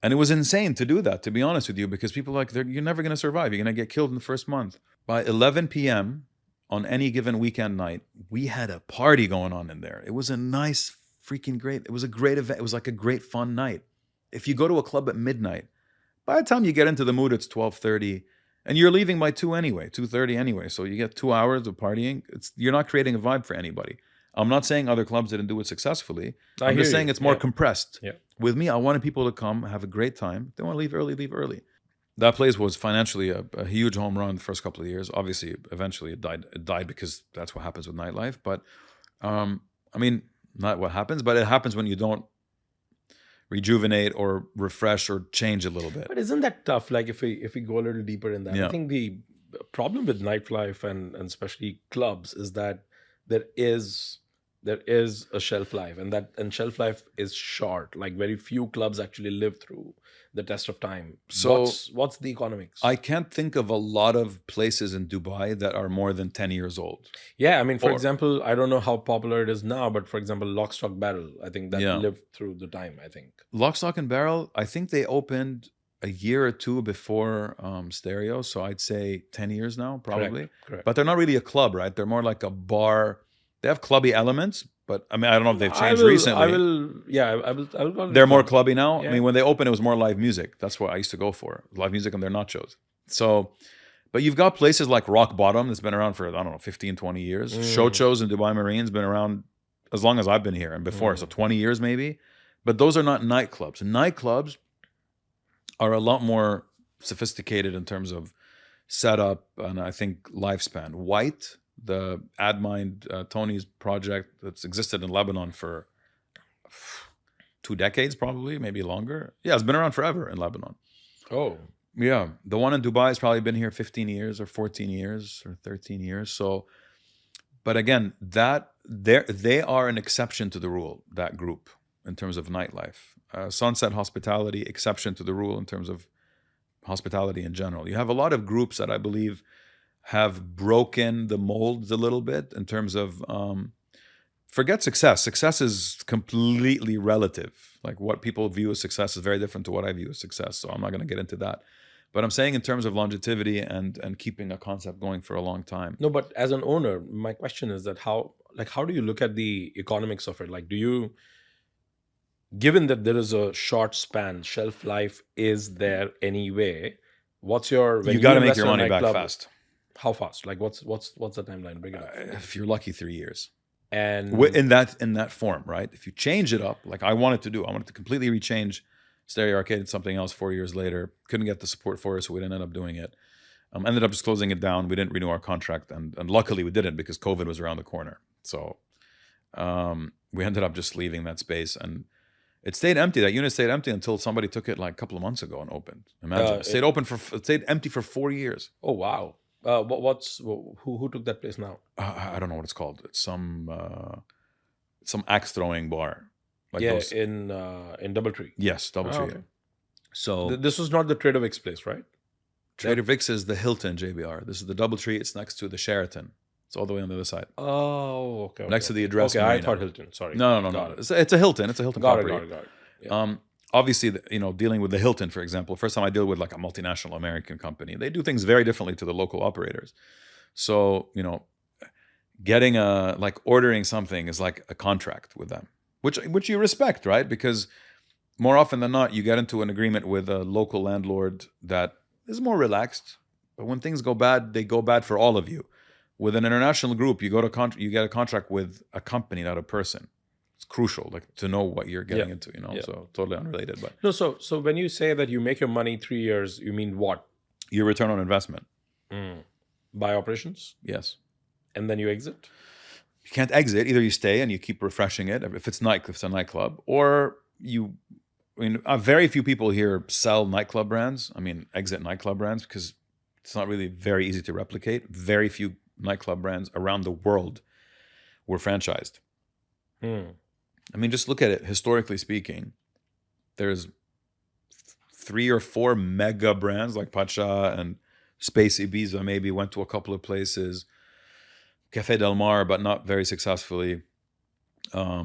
And it was insane to do that, to be honest with you, because people are like, you're never going to survive. You're going to get killed in the first month. By 11 p.m., on any given weekend night, we had a party going on in there. It was a nice, freaking great, it was a great event. It was like a great fun night. If you go to a club at midnight, by the time you get into the mood, it's 12:30 and you're leaving by 2 anyway, 2:30 anyway. So you get 2 hours of partying. You're not creating a vibe for anybody. I'm not saying other clubs didn't do it successfully. I'm just saying it's more compressed. Yeah. With me, I wanted people to come, have a great time. If they want to leave early, leave early. That place was financially a huge home run the first couple of years. Obviously, eventually it died because that's what happens with nightlife. But I mean, not what happens, but it happens when you don't rejuvenate or refresh or change a little bit. But isn't that tough? Like if we go a little deeper in that, I think the problem with nightlife and especially clubs is that there is a shelf life, and shelf life is short. Like very few clubs actually live through the test of time. So what's the economics? I can't think of a lot of places in Dubai that are more than 10 years old. Yeah, I mean, for example, I don't know how popular it is now, but for example, Lock, Stock, Barrel, I think that lived through the time, I think. Lock, Stock, and Barrel, I think they opened a year or two before Stereo, so I'd say 10 years now, probably. Correct. But they're not really a club, right? They're more like a bar. They have clubby elements, but I mean, I don't know if they've changed recently. I will call it. They're more clubby now. Yeah. I mean, when they opened, it was more live music. That's what I used to go for. Live music on their nachos. So, but you've got places like Rock Bottom that's been around for, I don't know, 15, 20 years. Shochos in Dubai Marine's been around as long as I've been here and before. So 20 years maybe. But those are not nightclubs. Nightclubs are a lot more sophisticated in terms of setup and I think lifespan. White, the AdMind, Tony's project that's existed in Lebanon for 2 decades, probably, maybe longer. Yeah, it's been around forever in Lebanon. Oh, Yeah, the one in Dubai has probably been here 15 years or 14 years or 13 years. So, but again, that they are an exception to the rule, that group, in terms of nightlife. Sunset Hospitality, exception to the rule in terms of hospitality in general. You have a lot of groups that I believe have broken the molds a little bit in terms of forget success. Success is completely relative. Like what people view as success is very different to what I view as success. So I'm not going to get into that. But I'm saying in terms of longevity and keeping a concept going for a long time. no, but as an owner, my question is that how do you look at the economics of it? Like, do you, given that there is a short span, shelf life is there anyway, what's your, when You got to make invest your in a money back nightclub, fast. how fast? Like, what's the timeline big enough? If you're lucky, 3 years. And In that form, right? If you change it up, like I wanted to do, I wanted to completely rechange Stereo Arcade and something else 4 years later. Couldn't get the support for it, so we didn't end up doing it. Ended up just closing it down. We didn't renew our contract, and luckily we didn't because COVID was around the corner. So we ended up just leaving that space, and it stayed empty. That unit stayed empty until somebody took it like a couple of months ago and opened. Imagine, it stayed empty for 4 years. oh wow, who took that place now? I don't know what it's called. It's some axe throwing bar. Like Yeah, those. in Doubletree. Yes, Doubletree. Oh, okay. So This was not the Trader Vic's place, right? Trader Vic's is the Hilton JBR. This is the Doubletree. It's next to the Sheraton. It's all the way on the other side. Oh, okay. Next to the address. Okay, I Marina. thought Hilton. Sorry. No. Got it. It's a Hilton. It's a Hilton Got it. property. Got it. Yeah. Obviously, dealing with the Hilton, for example, first time I deal with like a multinational American company, they do things very differently to the local operators. So, getting ordering something is like a contract with them, which you respect, right? Because more often than not, you get into an agreement with a local landlord that is more relaxed. But when things go bad, they go bad for all of you. With an international group, you get a contract with a company, not a person. It's crucial, like to know what you're getting into. Yeah. So totally unrelated. But No, so when you say that you make your money 3 years, you mean what? your return on investment, Buy operations, yes. and then you exit? You can't exit. Either you stay and you keep refreshing it if it's a nightclub, or you. Very few people here sell nightclub brands. Exit nightclub brands because it's not really very easy to replicate. Very few nightclub brands around the world were franchised. Just look at it historically speaking. There's 3 or 4 mega brands like Pacha and Space Ibiza. Maybe went to a couple of places. Cafe Del Mar, but not very successfully. So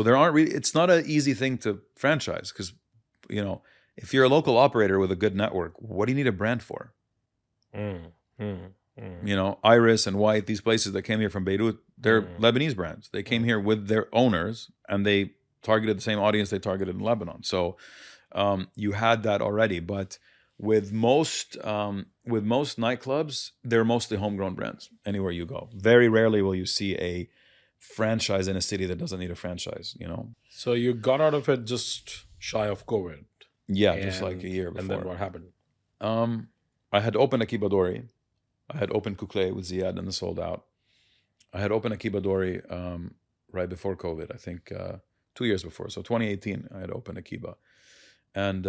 there aren't really. It's not an easy thing to franchise because, if you're a local operator with a good network, what do you need a brand for? Iris and White, these places that came here from Beirut, they're Lebanese brands. They came here with their owners, and they targeted the same audience they targeted in Lebanon. So you had that already. But with most nightclubs, they're mostly homegrown brands. Anywhere you go, very rarely will you see a franchise in a city that doesn't need a franchise. So you got out of it just shy of COVID. Yeah, just like a year before. And then what happened? I had opened Akiba Dori. I had opened Kouklé with Ziad and it sold out. I had opened Akiba Dori right before COVID, I think 2 years before. So 2018, I had opened Akiba. And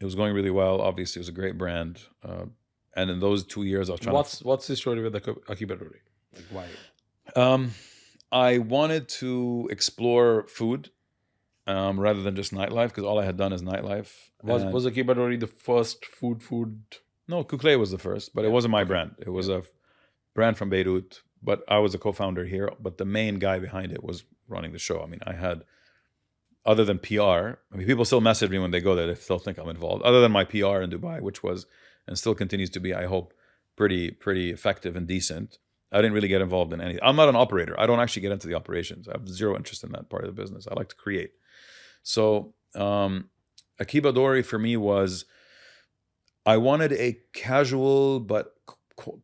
it was going really well. Obviously, it was a great brand. And in those 2 years, I was trying What's the story with Akiba Dori? Like why? I wanted to explore food rather than just nightlife because all I had done is nightlife. Was Akiba Dori the first food? No, Kouklé was the first, but it wasn't my brand. It was a brand from Beirut, but I was a co-founder here. But the main guy behind it was running the show. I had, other than PR, people still message me when they go there. They still think I'm involved. Other than my PR in Dubai, which was and still continues to be, I hope, pretty effective and decent. I didn't really get involved in anything. I'm not an operator. I don't actually get into the operations. I have zero interest in that part of the business. I like to create. So Akiba Dori for me was, I wanted a casual but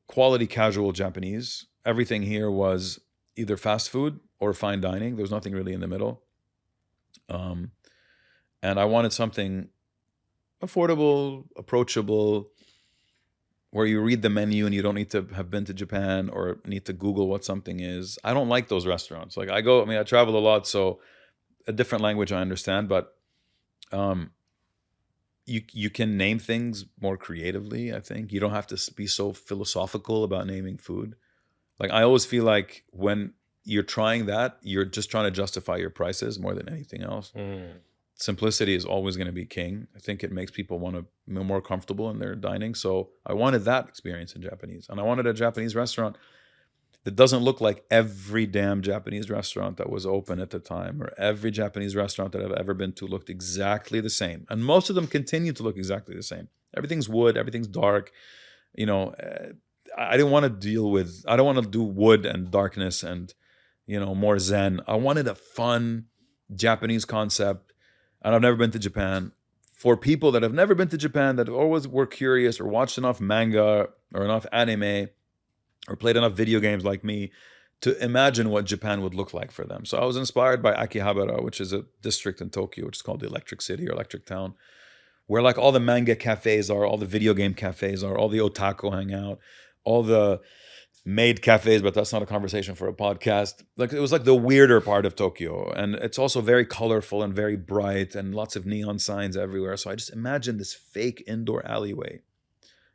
quality casual Japanese. Everything here was either fast food or fine dining. There was nothing really in the middle. And I wanted something affordable, approachable, where you read the menu and you don't need to have been to Japan or need to Google what something is. I don't like those restaurants. Like I travel a lot, so a different language I understand, but um, you can name things more creatively. I think you don't have to be so philosophical about naming food. Like I always feel like when you're trying that, you're just trying to justify your prices more than anything else. Simplicity is always going to be king. I think it makes people want to be more comfortable in their dining. So I wanted that experience in Japanese, and I wanted a Japanese restaurant that doesn't look like every damn Japanese restaurant that was open at the time, or every Japanese restaurant that I've ever been to looked exactly the same. And most of them continue to look exactly the same. Everything's wood, everything's dark. You know, I don't want to do wood and darkness and, more Zen. I wanted a fun Japanese concept. And I've never been to Japan. For people that have never been to Japan, that always were curious or watched enough manga or enough anime or played enough video games like me to imagine what Japan would look like for them. So I was inspired by Akihabara, which is a district in Tokyo, which is called the Electric City or Electric Town, where like all the manga cafes are, all the video game cafes are, all the otaku hang out, all the maid cafes, but that's not a conversation for a podcast. Like it was like the weirder part of Tokyo, and it's also very colorful and very bright and lots of neon signs everywhere. So I just imagine this fake indoor alleyway,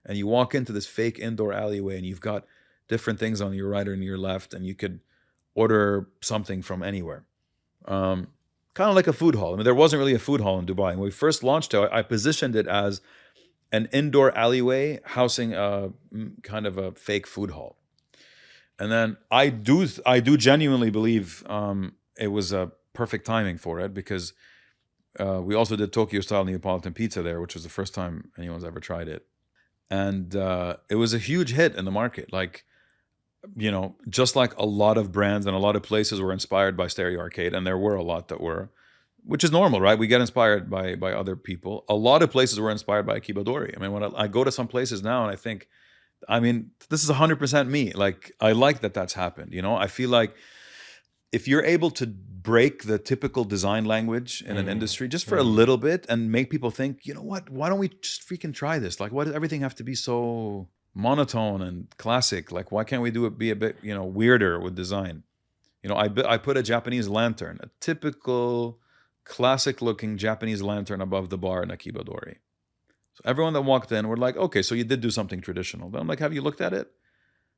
and you walk into this fake indoor alleyway and you've got different things on your right or your left, and you could order something from anywhere. Kind of like a food hall. I mean, there wasn't really a food hall in Dubai. When we first launched it, I positioned it as an indoor alleyway housing a kind of a fake food hall. And then I do genuinely believe it was a perfect timing for it, because we also did Tokyo-style Neapolitan pizza there, which was the first time anyone's ever tried it. And it was a huge hit in the market. Like, just like a lot of brands and a lot of places were inspired by Stereo Arcade, and there were a lot that were, which is normal, right? We get inspired by other people. A lot of places were inspired by Akiba Dori. I mean, when I go to some places now and I think, this is 100% me. Like, I like that that's happened. I feel like if you're able to break the typical design language in an industry just for a little bit and make people think, you know what, why don't we just freaking try this? Like, why does everything have to be so monotone and classic? Like, why can't we be a bit, weirder with design? I put a Japanese lantern, a typical classic looking Japanese lantern above the bar in Akiba Dori. So everyone that walked in were like, okay, so you did do something traditional. Then I'm like, have you looked at it?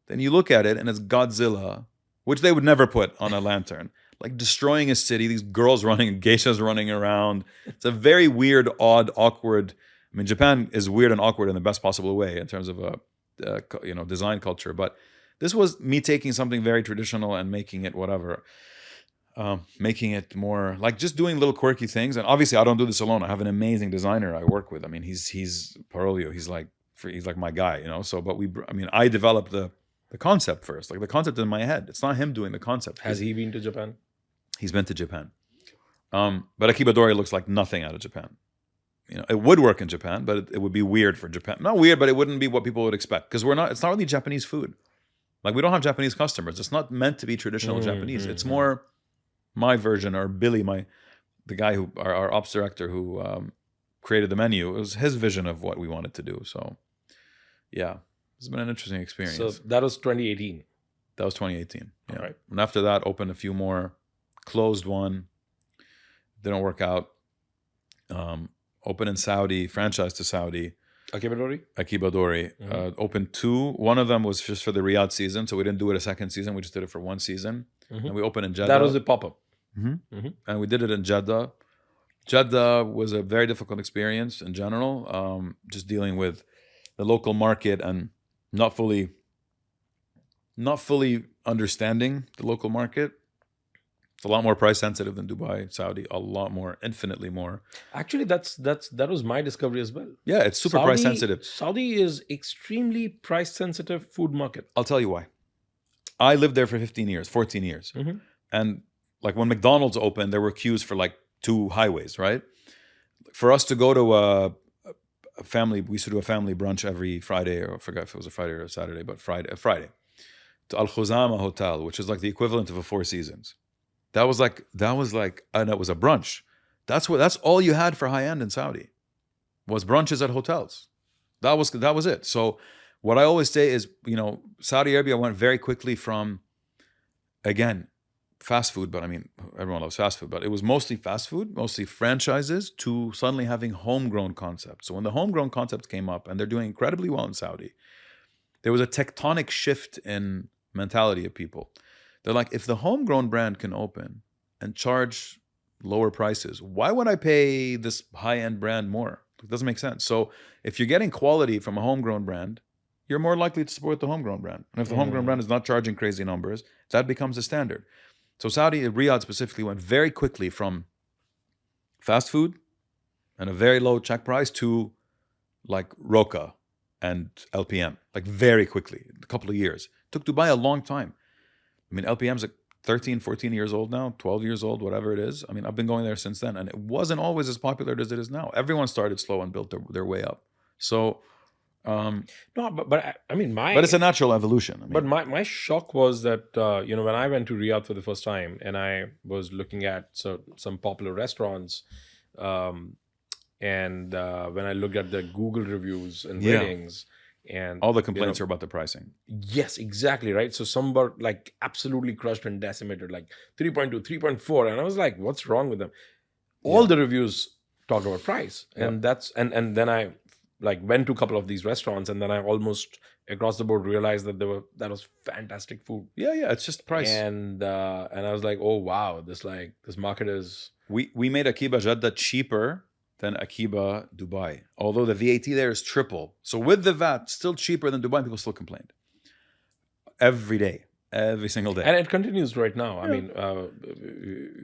Then you look at it and it's Godzilla, which they would never put on a lantern, like destroying a city, these girls running, geishas running around. It's a very weird, odd, awkward. I mean, Japan is weird and awkward in the best possible way in terms of design culture. But this was me taking something very traditional and making it whatever. Making it more like just doing little quirky things. And obviously I don't do this alone. I have an amazing designer I work with. I mean, he's Parolio. He's like my guy, So, I developed the concept first, like the concept in my head. It's not him doing the concept. Has he been to Japan? He's been to Japan. But Akiba Dori looks like nothing out of Japan. It would work in Japan, but it would be weird for Japan. Not weird, but it wouldn't be what people would expect, because it's not really Japanese food. Like, we don't have Japanese customers. It's not meant to be traditional Japanese. It's more my version, or Billy, the guy who our ops director who created the menu. It was his vision of what we wanted to do. So, yeah, it's been an interesting experience. So that was 2018. That was 2018. Yeah. All right. And after that, opened a few more, closed one, didn't work out. Opened in Saudi, franchised to Saudi. Akiba Dori? Akiba Dori. Opened two. One of them was just for the Riyadh season, so we didn't do it a second season. We just did it for one season. And we opened in Jeddah. That was a pop-up. And we did it in Jeddah. Jeddah was a very difficult experience in general, just dealing with the local market and not fully understanding the local market. It's a lot more price sensitive than Dubai, Saudi, a lot more, infinitely more. Actually, that was my discovery as well. Yeah, it's super price sensitive. Saudi is extremely price sensitive food market. I'll tell you why. I lived there for 14 years. And like when McDonald's opened, there were queues for like 2 highways, right? For us to go to a family, we used to do a family brunch every Friday, or I forgot if it was a Friday or a Saturday, but Friday, to Al Khuzama Hotel, which is like the equivalent of a Four Seasons. That was like, and it was a brunch. That's all you had for high end in Saudi, was brunches at hotels. That was it. So What I always say is, Saudi Arabia went very quickly from, again, fast food, but I mean, everyone loves fast food, but it was mostly fast food, mostly franchises, to suddenly having homegrown concepts. So when the homegrown concepts came up, and they're doing incredibly well in Saudi, there was a tectonic shift in mentality of people. They're like, if the homegrown brand can open and charge lower prices, why would I pay this high-end brand more? It doesn't make sense. So if you're getting quality from a homegrown brand, you're more likely to support the homegrown brand. And if the homegrown brand is not charging crazy numbers, that becomes the standard. So Saudi, Riyadh specifically, went very quickly from fast food and a very low check price to like Roca and LPM, like very quickly, a couple of years. It took Dubai a long time. I mean, LPM's like 13, 14 years old now, 12 years old, whatever it is. I mean, I've been going there since then, and it wasn't always as popular as it is now. Everyone started slow and built their way up. So, No, but I mean, but it's a natural evolution. I mean, but my shock was that when I went to Riyadh for the first time and I was looking at some popular restaurants, and when I looked at the Google reviews and ratings, and all the complaints are about the pricing. Yes, exactly, right. So some were like absolutely crushed and decimated, like 3.2, 3.4, and I was like, what's wrong with them? All the reviews talk about price, and that's and then I like went to a couple of these restaurants, and then I almost across the board realized that that was fantastic food. Yeah, it's just price. And I was like, oh wow, this market is. We made Akiba Jeddah cheaper than Akiba Dubai, although the VAT there is triple. So with the VAT, still cheaper than Dubai. People still complained every day, every single day, and it continues right now. I mean,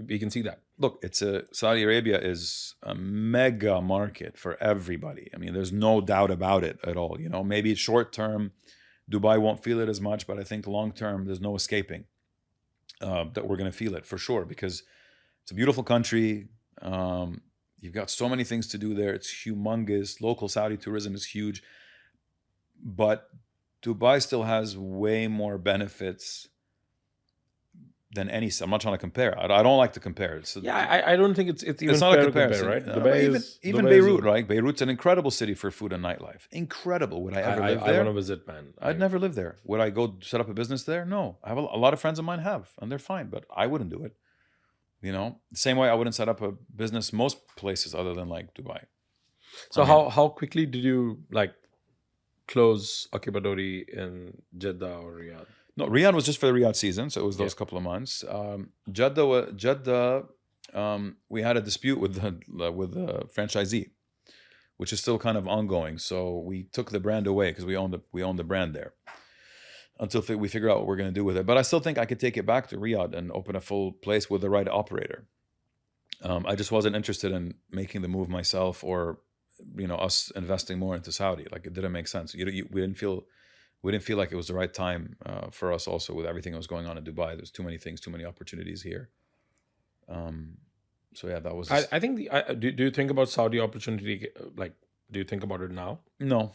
we can see that. Look, Saudi Arabia is a mega market for everybody. I mean, there's no doubt about it at all. Maybe short term, Dubai won't feel it as much, but I think long term, there's no escaping that we're going to feel it for sure, because it's a beautiful country. You've got so many things to do there. It's humongous. Local Saudi tourism is huge. But Dubai still has way more benefits than any. I'm not trying to compare. I don't like to compare. I don't think it's even not fair a comparison, to compare, right? Even Beirut, right? Beirut's an incredible city for food and nightlife. Incredible. Would I ever live there? I want to visit, man. I'd never live there. Would I go set up a business there? No. I have a lot of friends of mine have, and they're fine, but I wouldn't do it. The same way I wouldn't set up a business most places other than like Dubai. So how quickly did you close Akiba Dori in Jeddah or Riyadh? No, Riyadh was just for the Riyadh season, so it was those couple of months. Jeddah, we had a dispute with the franchisee, which is still kind of ongoing. So we took the brand away because we own the brand there until we figure out what we're going to do with it. But I still think I could take it back to Riyadh and open a full place with the right operator. I just wasn't interested in making the move myself, or us investing more into Saudi. Like, it didn't make sense. We didn't feel like it was the right time for us. Also, with everything that was going on in Dubai, there's too many things, too many opportunities here. So yeah, that was. I think do you think about Saudi opportunity? Like, do you think about it now? No,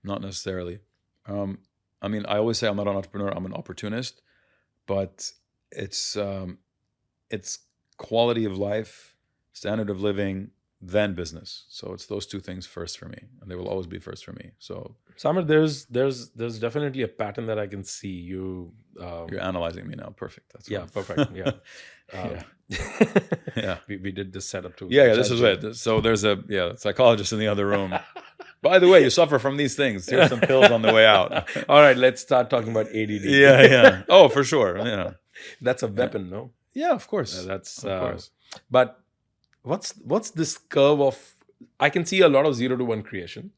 not necessarily. I mean, I always say I'm not an entrepreneur, I'm an opportunist, but it's quality of life, standard of living, then business. So it's those two things first for me, and they will always be first for me. So Samer, there's definitely a pattern that I can see. You're analyzing me now. Perfect. That's yeah, perfect. Yeah. Yeah. We did this setup too. Yeah, this is it. So there's a psychologist in the other room. By the way, you suffer from these things. Here's some pills on the way out. All right, let's start talking about ADD. Yeah. Oh, for sure. Yeah. That's a weapon, no? Yeah, of course. That's of course. But what's this curve of? I can see a lot of 0 to 1 creation.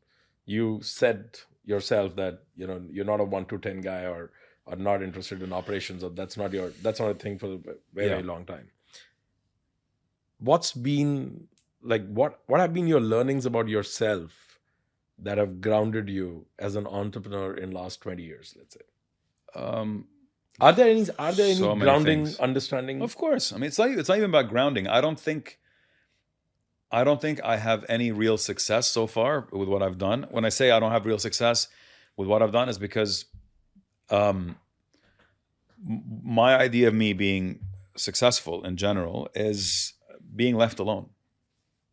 You said yourself that you're not a 1 to 10 guy, or not interested in operations, or that's not a thing for a very long time. What's been what have been your learnings about yourself that have grounded you as an entrepreneur in last 20 years, let's say? Are there any so grounding things. understanding? Of course. I mean, it's not even about grounding. I don't think I have any real success so far with what I've done. When I say I don't have real success with what I've done, is because my idea of me being successful in general is being left alone,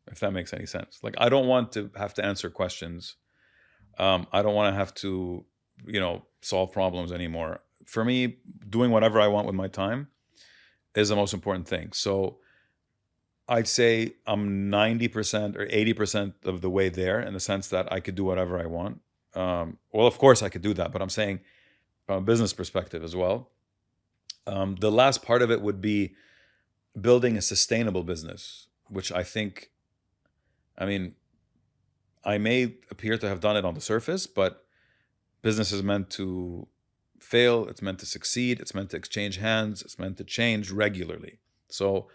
if that makes any sense. Like, I don't want to have to answer questions. I don't want to have to, solve problems anymore. For me, doing whatever I want with my time is the most important thing. So I'd say I'm 90% or 80% of the way there, in the sense that I could do whatever I want. Well, of course I could do that, but I'm saying from a business perspective as well. The last part of it would be building a sustainable business, which I mean, I may appear to have done it on the surface, but business is meant to fail, it's meant to succeed, it's meant to exchange hands, it's meant to change regularly. So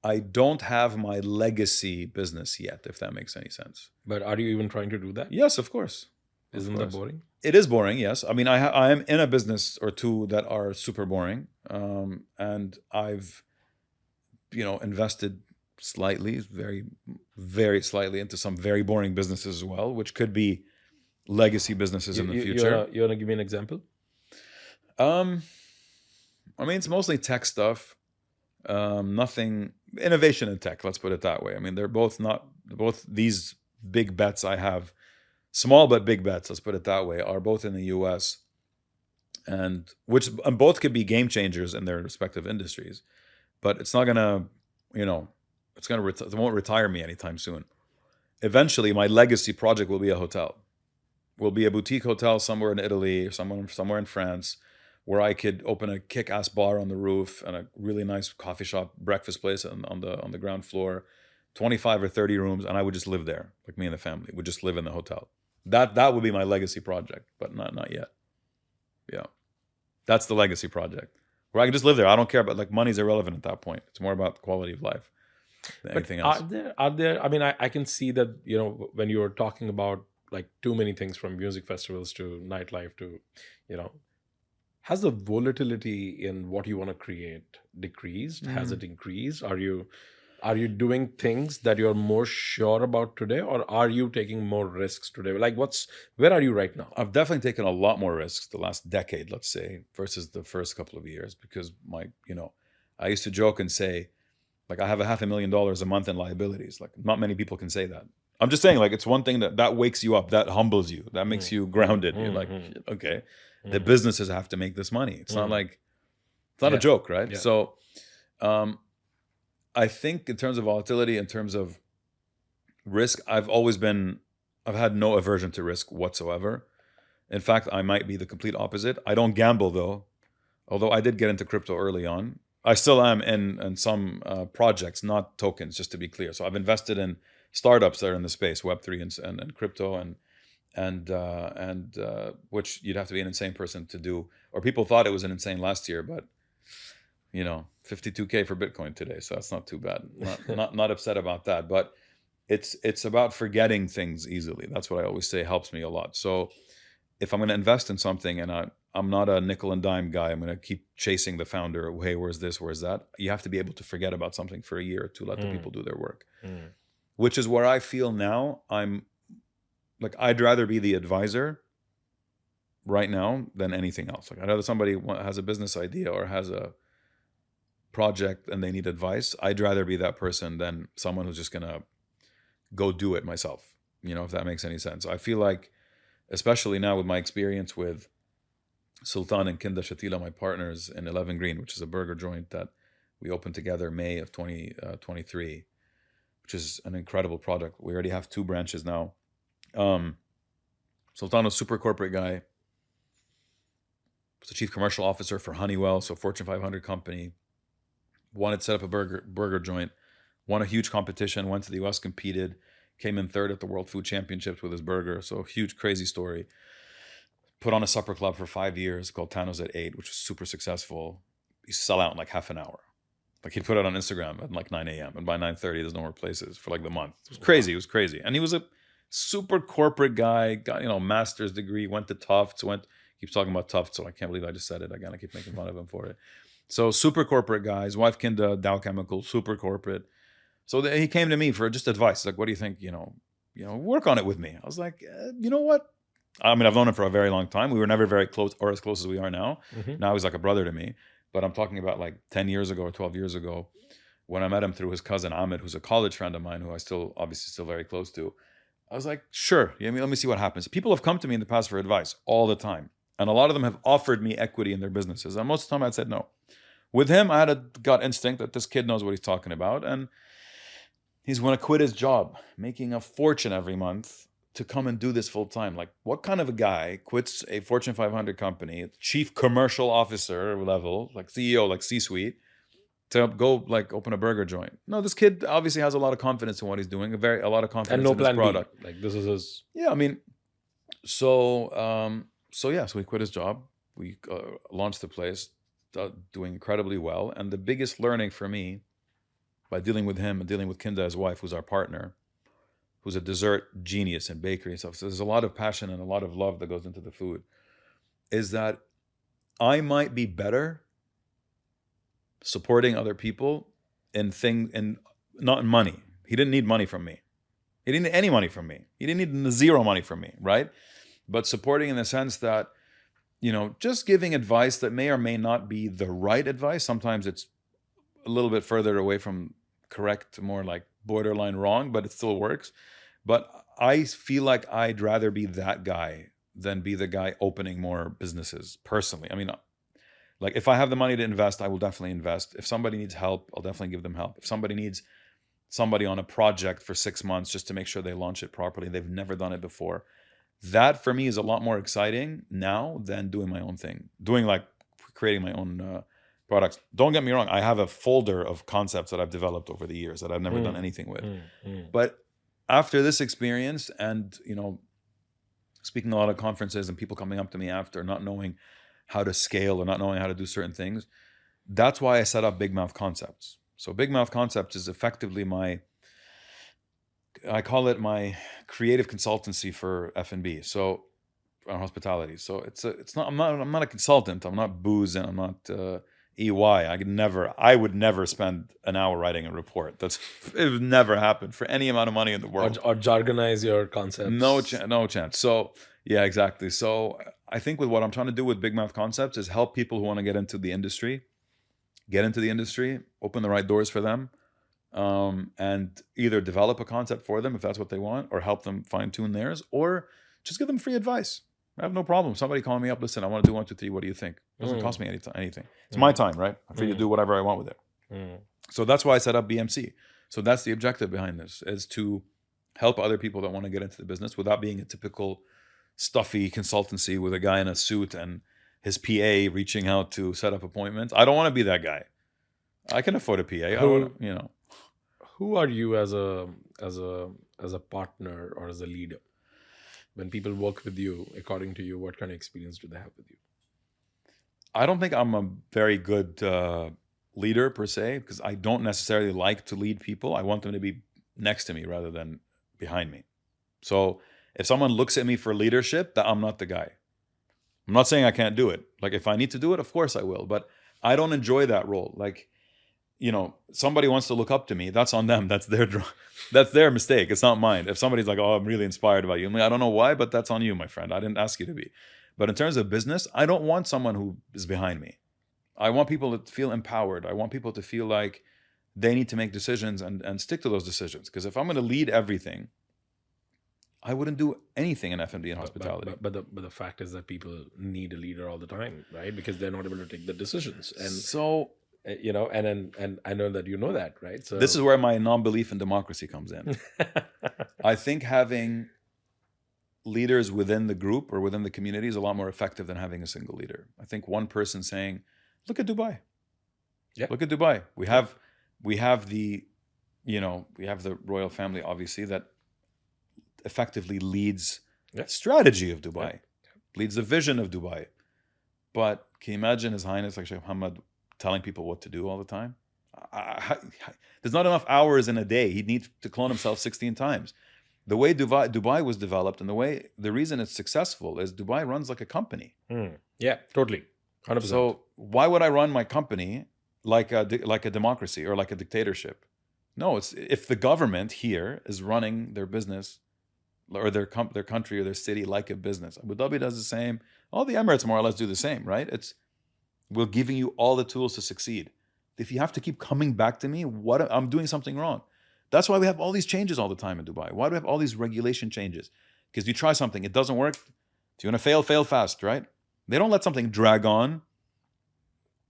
I don't have my legacy business yet, if that makes any sense. But are you even trying to do that? Yes, of course. Isn't that boring? It is boring, yes. I mean, I am in a business or two that are super boring, and I've, invested slightly, very, very slightly, into some very boring businesses as well, which could be legacy businesses in the future. You wanna give me an example? I mean, it's mostly tech stuff. Nothing innovation in tech. Let's put it that way. I mean, they're both these big bets I have. Small but big bets, let's put it that way, are both in the US, and both could be game changers in their respective industries. But it's not gonna, it won't retire me anytime soon. Eventually, my legacy project will be a hotel. Will be a boutique hotel somewhere in Italy or somewhere in France, where I could open a kick-ass bar on the roof and a really nice coffee shop, breakfast place on the ground floor, 25 or 30 rooms, and I would just live there, like me and the family would just live in the hotel. That would be my legacy project, but not yet. Yeah, that's the legacy project, where I can just live there. I don't care about, like, money's irrelevant at that point. It's more about quality of life than anything else. Are there? I mean, I can see that, when you're talking about, like, too many things, from music festivals to nightlife to, has the volatility in what you want to create decreased? Has it increased? Are you doing things that you're more sure about today, or are you taking more risks today? Like, where are you right now? I've definitely taken a lot more risks the last decade, let's say, versus the first couple of years, because I used to joke and say, like, I have $500,000 a month in liabilities. Like, not many people can say that. I'm just saying, like, it's one thing that wakes you up, that humbles you, that makes you grounded. You're like, okay, the businesses have to make this money. It's not like, it's not a joke, right? Yeah. So, I think in terms of volatility, in terms of risk, I've had no aversion to risk whatsoever. In fact, I might be the complete opposite. I don't gamble, though, although I did get into crypto early on. I still am in some projects, not tokens, just to be clear. So I've invested in startups that are in the space, Web3 and crypto, and which you'd have to be an insane person to do, or people thought it was an insane last year, but 52K for Bitcoin today, so that's not too bad. Not upset about that, but it's about forgetting things easily. That's what I always say helps me a lot. So if I'm going to invest in something, and I'm not a nickel and dime guy, I'm going to keep chasing the founder. Hey, where's this? Where's that? You have to be able to forget about something for a year to let the people do their work, which is where I feel now. I'm like, I'd rather be the advisor right now than anything else. Like, I'd rather somebody has a business idea or has a project and they need advice. I'd rather be that person than someone who's just gonna go do it myself, if that makes any sense. I feel like, especially now with my experience with Sultan and Kinda Shatila, my partners in 11 Green, which is a burger joint that we opened together May of 2023, which is an incredible product. We already have 2 branches now. Sultan was a super corporate guy, was the chief commercial officer for Honeywell, so Fortune 500 company. Wanted to set up a burger joint, won a huge competition, went to the US, competed, came in 3rd at the World Food Championships with his burger. So huge, crazy story. Put on a supper club for 5 years called Tano's at 8, which was super successful. He sell out in like half an hour. Like, he'd put it on Instagram at like 9 a.m. and by 9:30 there's no more places for like the month. It was crazy. It was crazy. And he was a super corporate guy, got, master's degree, went to Tufts, keeps talking about Tufts, so I can't believe I just said it again. I keep making fun of him for it. So super corporate guy. His wife Kinda, Dow Chemical, super corporate. So he came to me for just advice. Like, what do you think? Work on it with me. I was like, you know what? I mean, I've known him for a very long time. We were never very close, or as close as we are now. Now he's like a brother to me. But I'm talking about like 10 years ago or 12 years ago, when I met him through his cousin Ahmed, who's a college friend of mine, who I still very close to. I was like, sure. Let me see what happens. People have come to me in the past for advice all the time. And a lot of them have offered me equity in their businesses. And most of the time I said no. With him, I had a gut instinct that this kid knows what he's talking about. And he's going to quit his job, making a fortune every month to come and do this full time. Like, what kind of a guy quits a Fortune 500 company, chief commercial officer level, like CEO, like C-suite, to go like open a burger joint? No, this kid obviously has a lot of confidence in what he's doing, a lot of confidence And no in his plan product. B. Like, this is his. Yeah, I mean, so he quit his job. We launched the place, doing incredibly well. And the biggest learning for me, by dealing with him and dealing with Kinda, his wife, who's our partner, who's a dessert genius in bakery and stuff. So there's a lot of passion and a lot of love that goes into the food, is that I might be better supporting other people and not in money. He didn't need money from me. He didn't need any money from me. He didn't need zero money from me, right? But supporting in the sense that, just giving advice that may or may not be the right advice. Sometimes it's a little bit further away from correct, more like borderline wrong, but it still works. But I feel like I'd rather be that guy than be the guy opening more businesses personally. I mean, like, if I have the money to invest, I will definitely invest. If somebody needs help, I'll definitely give them help. If somebody needs somebody on a project for 6 months just to make sure they launch it properly, they've never done it before, that for me is a lot more exciting now than doing my own thing, creating my own products. Don't get me wrong, I have a folder of concepts that I've developed over the years that I've never done anything with. But after this experience and, speaking a lot of conferences and people coming up to me after not knowing how to scale or not knowing how to do certain things, that's why I set up Big Mouth Concepts. So Big Mouth Concepts is effectively I call it my creative consultancy for F&B. So hospitality. So I'm not a consultant. I'm not Booz and I'm not EY. I would never spend an hour writing a report. It would never happen for any amount of money in the world. Or jargonize your concepts. No chance. So yeah, exactly. So I think with what I'm trying to do with Big Mouth Concepts is help people who want to get into the industry, open the right doors for them, and either develop a concept for them if that's what they want, or help them fine tune theirs, or just give them free advice. I have no problem. Somebody calling me up, listen, I want to do 1, 2, 3. What do you think? It doesn't cost me anything. It's my time, right? I'm free to do whatever I want with it. So that's why I set up BMC. So that's the objective behind this, is to help other people that want to get into the business without being a typical stuffy consultancy with a guy in a suit and his PA reaching out to set up appointments. I don't want to be that guy. I can afford a PA. Who are you as a partner or as a leader? When people work with you, according to you, what kind of experience do they have with you? I don't think I'm a very good leader per se, because I don't necessarily like to lead people. I want them to be next to me rather than behind me. So if someone looks at me for leadership, that I'm not the guy. I'm not saying I can't do it. Like, if I need to do it, of course I will. But I don't enjoy that role. Like, somebody wants to look up to me, that's on them. That's their mistake. It's not mine. If somebody's like, oh, I'm really inspired by you, I don't know why, but that's on you, my friend. I didn't ask you to be. But in terms of business, I don't want someone who is behind me. I want people to feel empowered. I want people to feel like they need to make decisions and stick to those decisions. Because if I'm going to lead everything, I wouldn't do anything in F&B and hospitality. But the fact is that people need a leader all the time, right? Because they're not able to take the decisions. And so, and I know that you know that, right? So this is where my non-belief in democracy comes in. I think having leaders within the group or within the community is a lot more effective than having a single leader. I think one person saying, look at Dubai. Yeah. Look at Dubai. We have the royal family, obviously, that effectively leads strategy of Dubai, leads the vision of Dubai. But can you imagine His Highness like Sheikh Mohammed telling people what to do all the time? There's not enough hours in a day. He'd need to clone himself 16 times. The way Dubai was developed and the reason it's successful is Dubai runs like a company. Yeah, totally. 100%. So why would I run my company like a democracy or like a dictatorship? No, it's if the government here is running their business or their country or their city like a business. Abu Dhabi does the same. All the Emirates more or less do the same, right? We're giving you all the tools to succeed. If you have to keep coming back to me, I'm doing something wrong. That's why we have all these changes all the time in Dubai. Why do we have all these regulation changes? Because you try something, it doesn't work. If you want to fail fast, right? They don't let something drag on.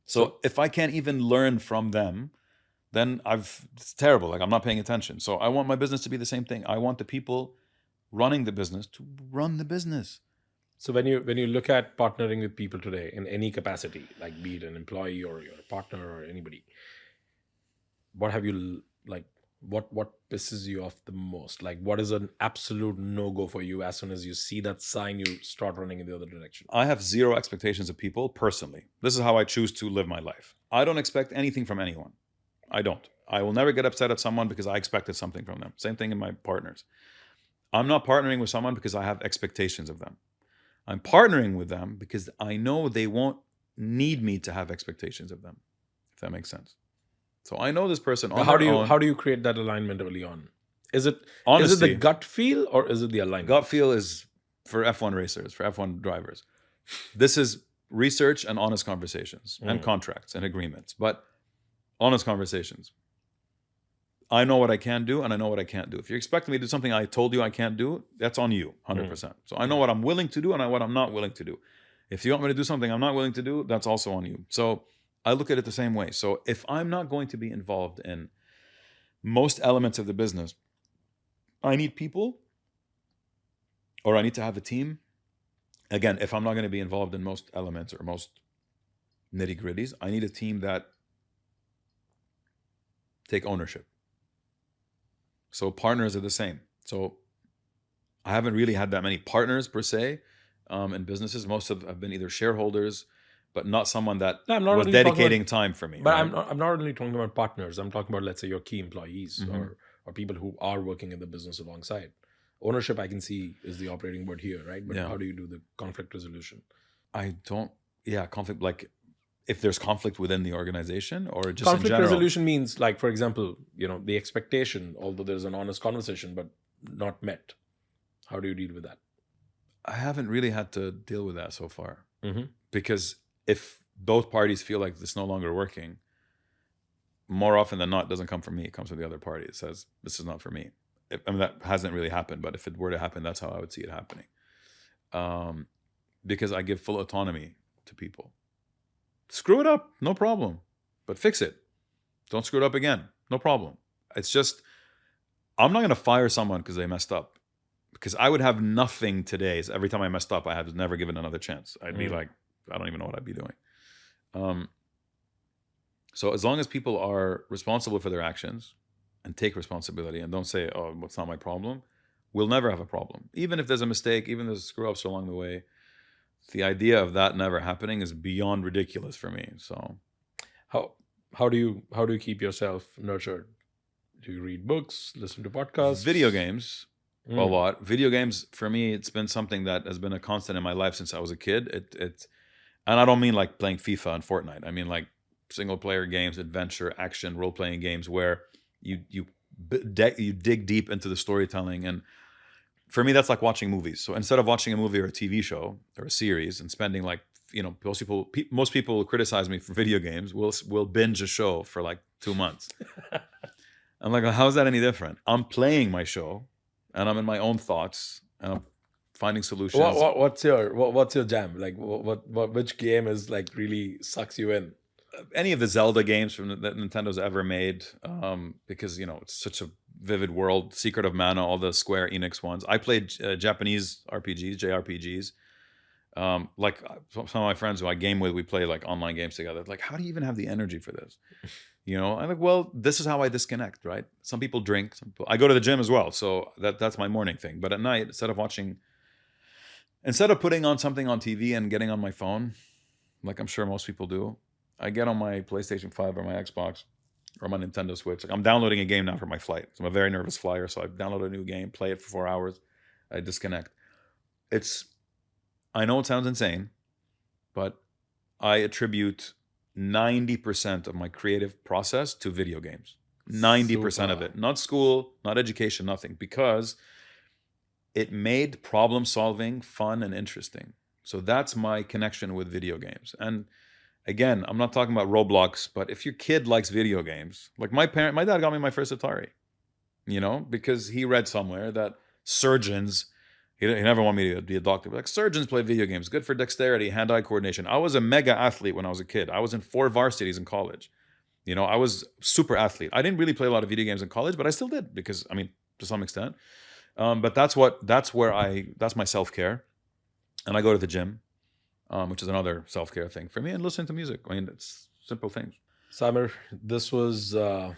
So if I can't even learn from them, then it's terrible. Like, I'm not paying attention. So I want my business to be the same thing. I want the people running the business to run the business. So when you look at partnering with people today in any capacity, like be it an employee or you're a partner or anybody, what have you like? What pisses you off the most? Like, what is an absolute no-go for you as soon as you see that sign, you start running in the other direction? I have zero expectations of people personally. This is how I choose to live my life. I don't expect anything from anyone. I don't. I will never get upset at someone because I expected something from them. Same thing in my partners. I'm not partnering with someone because I have expectations of them. I'm partnering with them because I know they won't need me to have expectations of them, if that makes sense. So I know this person on How their own. how do you create that alignment early on? Is it Honesty. the gut feel or is it the alignment? Gut feel is for F1 racers, for F1 drivers. This is research and honest conversations and contracts and agreements, but honest conversations. I know what I can do and I know what I can't do. If you're expecting me to do something I told you I can't do, that's on you, 100%. So I know what I'm willing to do and what I'm not willing to do. If you want me to do something I'm not willing to do, that's also on you. So I look at it the same way. So if I'm not going to be involved in most elements of the business, I need people or I need to have a team. Again, if I'm not going to be involved in most elements or most nitty-gritties, I need a team that take ownership. So partners are the same. So I haven't really had that many partners per se in businesses. Most have been either shareholders, but not someone that was dedicating time for me. But right? I'm not only talking about partners. I'm talking about, let's say, your key employees or people who are working in the business alongside. Ownership, I can see, is the operating word here, right? But how do you do the conflict resolution? Conflict, like if there's conflict within the organization or just conflict in general. Resolution means, like, for example, the expectation, although there's an honest conversation, but not met. How do you deal with that? I haven't really had to deal with that so far because if both parties feel like it's no longer working, more often than not, it doesn't come from me. It comes from the other party. It says, this is not for me. That hasn't really happened, but if it were to happen, that's how I would see it happening. Because I give full autonomy to people. Screw it up, no problem, but fix it. Don't screw it up again, no problem. It's just, I'm not going to fire someone because they messed up. Because I would have nothing today. So every time I messed up, I had never given another chance. I'd be like, I don't even know what I'd be doing. So as long as people are responsible for their actions and take responsibility and don't say, oh, it's not my problem, we'll never have a problem. Even if there's a mistake, even if there's screw-ups along the way, the idea of that never happening is beyond ridiculous for me. So how do you keep yourself nurtured? Do you read books, listen to podcasts? Video games. A lot. Video games, for me, it's been something that has been a constant in my life since I was a kid. And I don't mean like playing FIFA and Fortnite. I mean like single player games, adventure, action, role playing games where you dig deep into the storytelling. And for me, that's like watching movies. So instead of watching a movie or a TV show or a series and spending like, most people criticize me for video games. We'll binge a show for like 2 months. I'm like, how is that any different? I'm playing my show. And I'm in my own thoughts, and I'm finding solutions. What's your jam? Like, which game is like really sucks you in? Any of the Zelda games that Nintendo's ever made, because it's such a vivid world. Secret of Mana, all the Square Enix ones. I played Japanese RPGs, JRPGs. Like some of my friends who I game with, we play like online games together. Like, how do you even have the energy for this? I'm like, well, this is how I disconnect, right? Some people drink. I go to the gym as well, so that's my morning thing. But at night, instead of putting on something on TV and getting on my phone, like I'm sure most people do, I get on my PlayStation 5 or my Xbox or my Nintendo Switch. Like, I'm downloading a game now for my flight. So I'm a very nervous flyer, so I download a new game, play it for 4 hours, I disconnect. I know it sounds insane, but I attribute 90% of my creative process to video games. 90% of it. Not school, not education, nothing. Because it made problem solving fun and interesting. So that's my connection with video games. And again, I'm not talking about Roblox, but if your kid likes video games, like my dad got me my first Atari. because he read somewhere that surgeons, he never wanted me to be a doctor, but like surgeons play video games, good for dexterity, hand-eye coordination. I was a mega athlete when I was a kid. I was in 4 varsities in college. I was super athlete. I didn't really play a lot of video games in college, but I still did because, to some extent. But that's my self-care. And I go to the gym, which is another self-care thing for me, and listen to music. It's simple things. Samer, this was a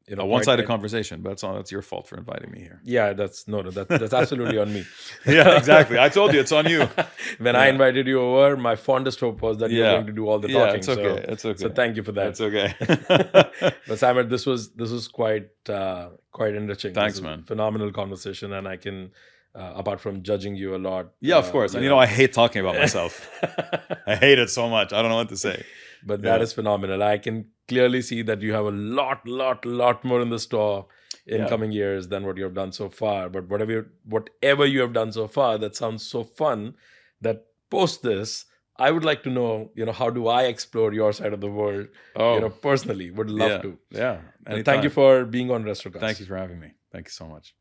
one-sided conversation, but that's your fault for inviting me here. Yeah, that's absolutely on me. Yeah, exactly. I told you it's on you. When I invited you over, my fondest hope was that you were going to do all the talking. Yeah, it's okay. It's okay. So thank you for that. It's okay. But Samer, this was quite enriching. Thanks, man. Phenomenal conversation, and I can. Apart from judging you a lot. Yeah, of course. And I hate talking about myself. I hate it so much. I don't know what to say. But that is phenomenal. I can clearly see that you have a lot more in the store in coming years than what you have done so far. But whatever you have done so far, that sounds so fun that post this, I would like to know, how do I explore your side of the world? Personally, would love to. Yeah. And thank you for being on Restrocast. Thank you for having me. Thank you so much.